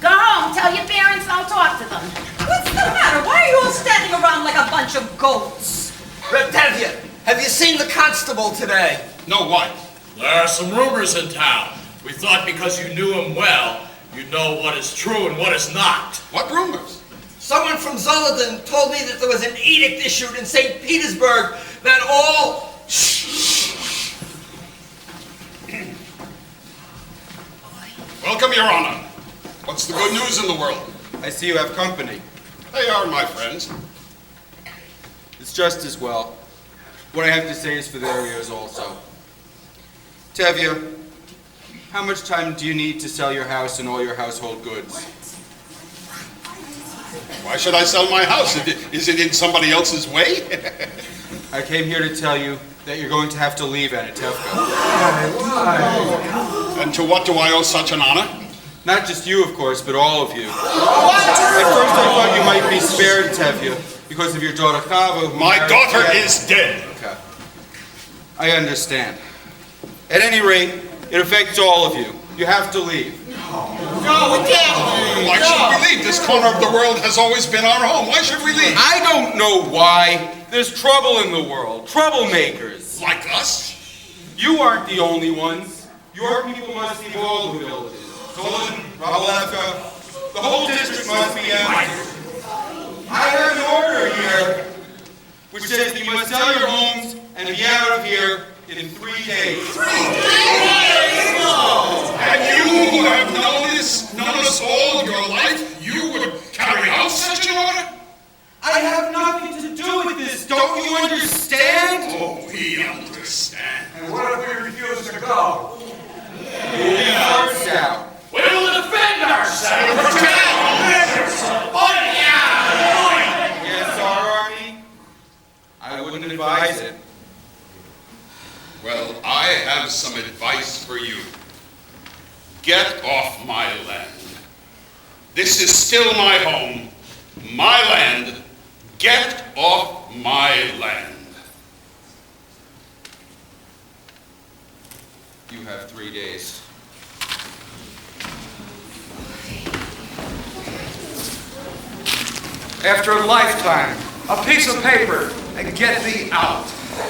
Go home. Tell your parents I'll talk to them. What's the matter? Why are you all standing around like a bunch of goats? Red Teddy, have you seen the constable today? No, what? There are some rumors in town. We thought because you knew him well, you'd know what is true and what is not. What rumors? Someone from Zolodin told me that there was an edict issued in St. Petersburg that all... Welcome, Your Honor. What's the good news in the world? I see you have company. They are my friends. It's just as well. What I have to say is for their ears also. Tevye, how much time do you need to sell your house and all your household goods? Why should I sell my house? Is it in somebody else's way? I came here to tell you that you're going to have to leave Anatevka. And to what do I owe such an honor? Not just you, of course, but all of you. At first I thought you might be spared, Tevye, because of your daughter Chava. My daughter is dead. Okay. I understand. At any rate, it affects all of you. You have to leave. No, we can't. Why should we leave? This corner of the world has always been our home. Why should we leave? I don't know why. There's trouble in the world. Troublemakers. Like us? You aren't the only ones. Your people must leave all the villages. Zolodin, Rabalevka, the whole district must be empty. I have an order here which says that you must sell your homes and be out of here in 3 days. 3 days? And you who have known us all of your life, you would carry out such an order? I have nothing to do with this. Don't you understand? Oh, we understand. And what if we refuse to go? We'll be forced out. We will defend ourselves. Yes, our army? I wouldn't advise it. Well, I have some advice for you. Get off my land. This is still my home, my land. Get off my land. You have 3 days. After a lifetime, a piece of paper, and get thee out.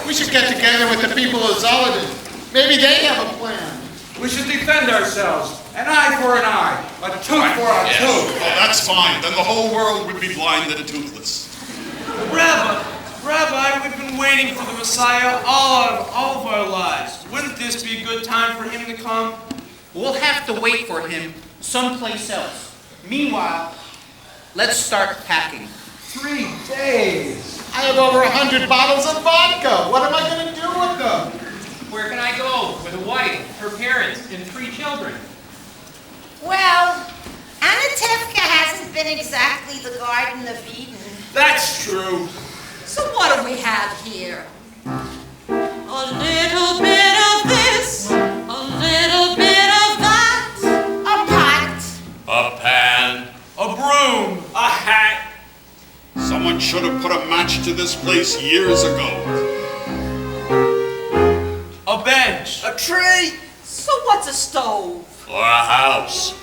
We should get together with the people of Zolodin. Maybe they have a plan. We should defend ourselves. An eye for an eye, a tooth for a tooth. Well, that's fine. Then the whole world would be blind and toothless. Rebbe, Rabbi, we've been waiting for the Messiah all of our lives. Wouldn't this be a good time for him to come? We'll have to wait for him someplace else. Meanwhile, let's start packing. 3 days. I have over 100 bottles of vodka. What am I going to do with them? Where can I go with a wife, her parents, and 3 children? Well, Anatevka hasn't been exactly the Garden of Eden. That's true. So what do we have here? A little bit of this, a little bit of that. A pot. A pan. A broom. A hat. Someone should have put a match to this place years ago. A bench. A tree. So what's a stove? Or a house.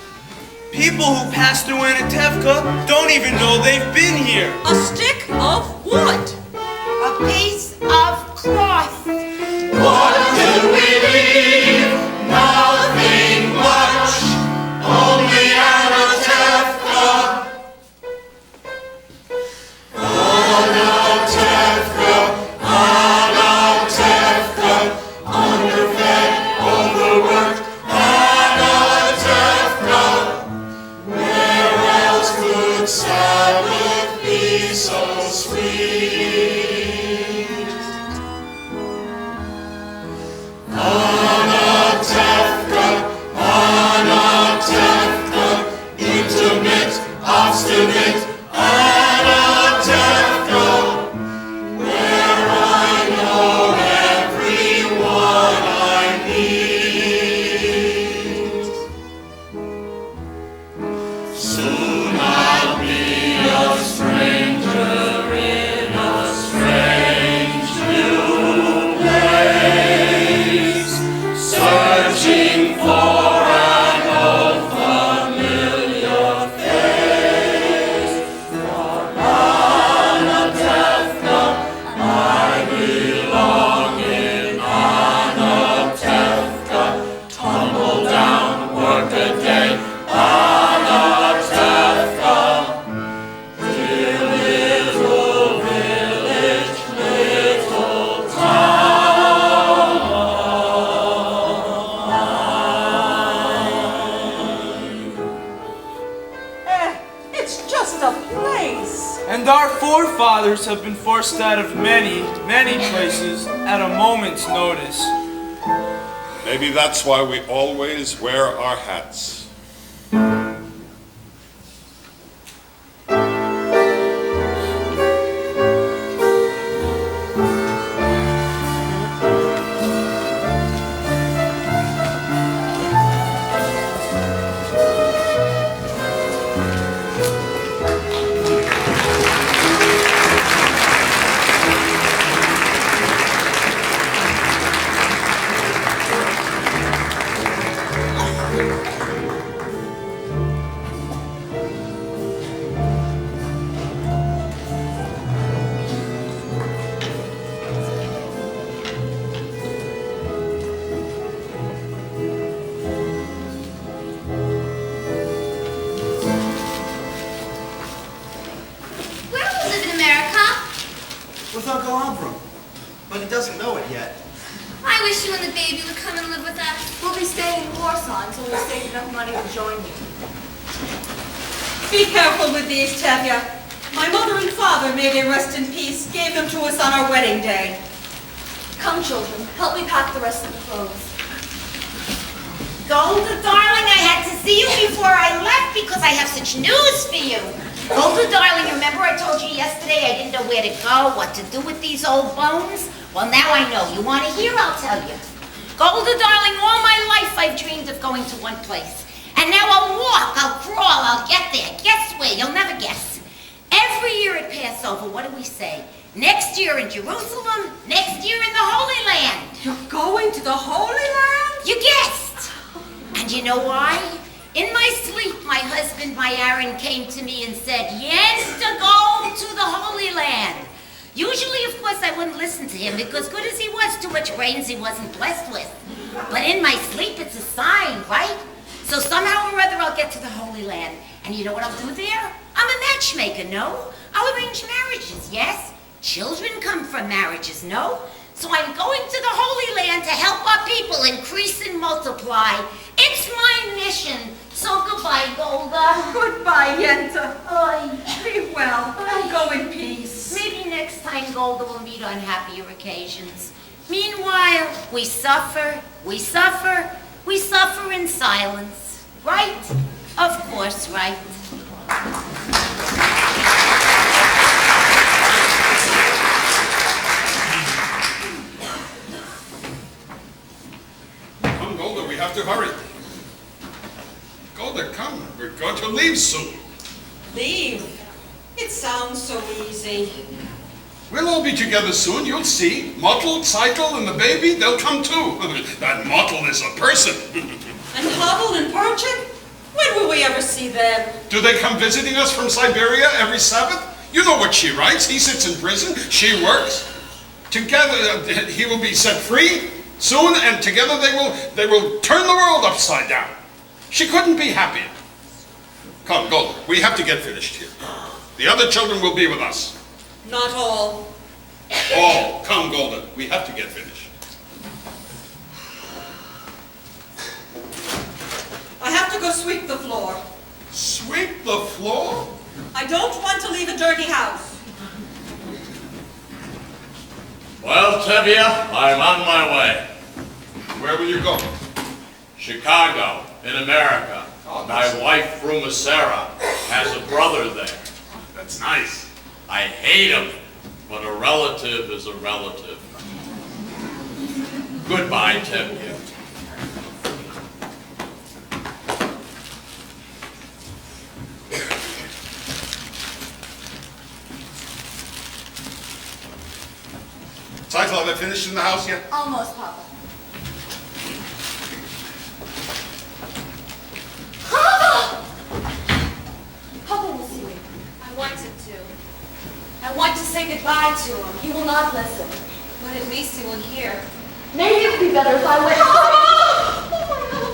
People who pass through Anatevka don't even know they've been here. A stick of wood. A piece of cloth. What do we leave? Nothing much. Only Anatevka. Anatevka. Anatevka. Underfed, overworked. Anatevka. Where else could Sabbath be so sweet? Anatevka, Anatevka, intimate, obstinate, Anatevka, where I know everyone I need. Soon I'll be a stranger in a strange new place, searching for an old familiar face. For Anatevka, I belong in Anatevka. Tumble down, work a day, Anatevka. Dear little village, little town. It's just a place. And our forefathers have been forced out of many, many places at a moment's notice. Maybe that's why we always wear our hats. Where will you live in America? With Uncle Avram. But he doesn't know it yet. I wish you and the baby would come and live with us. We'll be staying in Warsaw until we save enough money to join you. Be careful with these, Tevye. My mother and father, may they rest in peace, gave them to us on our wedding day. Come, children, help me pack the rest of the clothes. Golda, darling, I had to see you before I left because I have such news for you. Golda, darling, remember I told you yesterday I didn't know where to go, what to do with these old bones? Well, now I know. You want to hear? I'll tell you. Golda, darling, all my life I've dreamed of going to one place. And now I'll walk, I'll crawl, I'll get there. Guess where? You'll never guess. Every year at Passover, what do we say? Next year in Jerusalem, next year in the Holy Land. You're going to the Holy Land? You guessed. And you know why? In my sleep, my husband, my Aaron, came to me and said, yes, to go to the Holy Land. Usually, of course, I wouldn't listen to him because good as he was, too much brains he wasn't blessed with. But in my sleep, it's a sign, right? So somehow or other, I'll get to the Holy Land. And you know what I'll do there? I'm a matchmaker, no? I'll arrange marriages, yes? Children come from marriages, no? So I'm going to the Holy Land to help our people increase and multiply. It's my mission. So goodbye, Golda. Goodbye, Yenta. Oi. Be well. Go in peace. Maybe next time Golda will meet on happier occasions. Meanwhile, we suffer in silence. Right? Of course, right. Come, Golda, we have to hurry. Golda, come. We're going to leave soon. Leave? It sounds so easy. We'll all be together soon, you'll see. Mottle, Cycle, and the baby, they'll come too. That Mottle is a person. And Hubble and Perchik? When will we ever see them? Do they come visiting us from Siberia every Sabbath? You know what she writes. He sits in prison, she works. Together, he will be set free soon, and together they will turn the world upside down. She couldn't be happier. Come, Golda, we have to get finished here. The other children will be with us. Not all. All. Come, Golda, we have to get finished. I have to go sweep the floor. Sweep the floor? I don't want to leave a dirty house. Well, Tevye, I'm on my way. Where will you go? Chicago, in America. My wife, Fruma Sarah, has a brother there. That's nice. I hate him, but a relative is a relative. Goodbye, Tevye. Cycle, have I finished in the house yet? Almost, Papa. Papa will see me. I want him to. I want to say goodbye to him. He will not listen. But at least he will hear. Maybe it would be better if I went. Oh my God.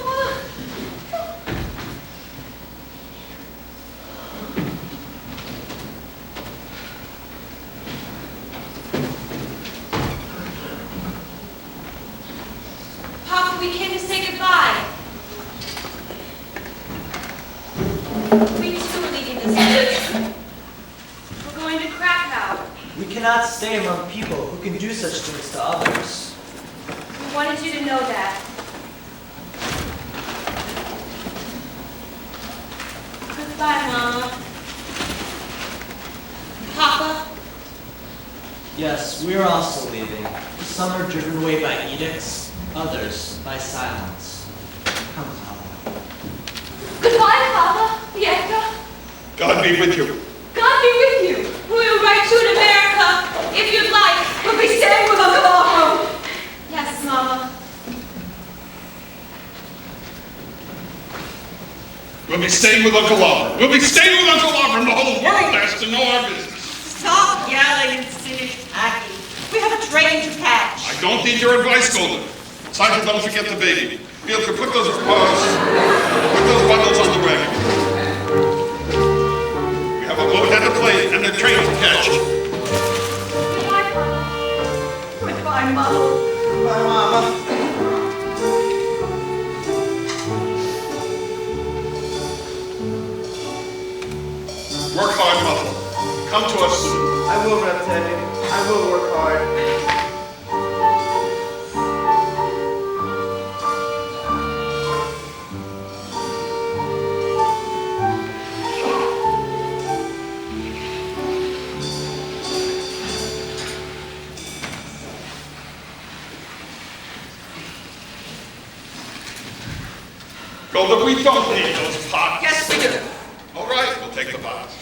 Papa, we came to say goodbye. We too are leaving this place. We're going to Krakow. We cannot stay among people who can do such things to others. We wanted you to know that. Goodbye, Mama. Papa. Yes, we are also leaving. Some are driven away by edicts, others by silence. Come, Papa. Goodbye, Papa. Bianca. God be with you. God be with you. We'll write to in America. If you'd like, we'll be staying with Uncle Avram. Yes, Mama. We'll be staying with Uncle Avram. We'll be staying with Uncle Avram. The whole world has to know our business. Stop yelling and silly acting. We have a train to catch. I don't need your advice, Golda. Sergeant, don't forget the baby. Bielka, put those bundles on the wagon. We have a boat and a plane and a train to catch. Goodbye, Papa. Goodbye, Mama. Goodbye, Mama. Work hard, Mother. Come to us soon. I will, Reptilian. I will work hard. Golda, we don't need those pots. Yes, we do. All right, we'll take the pots.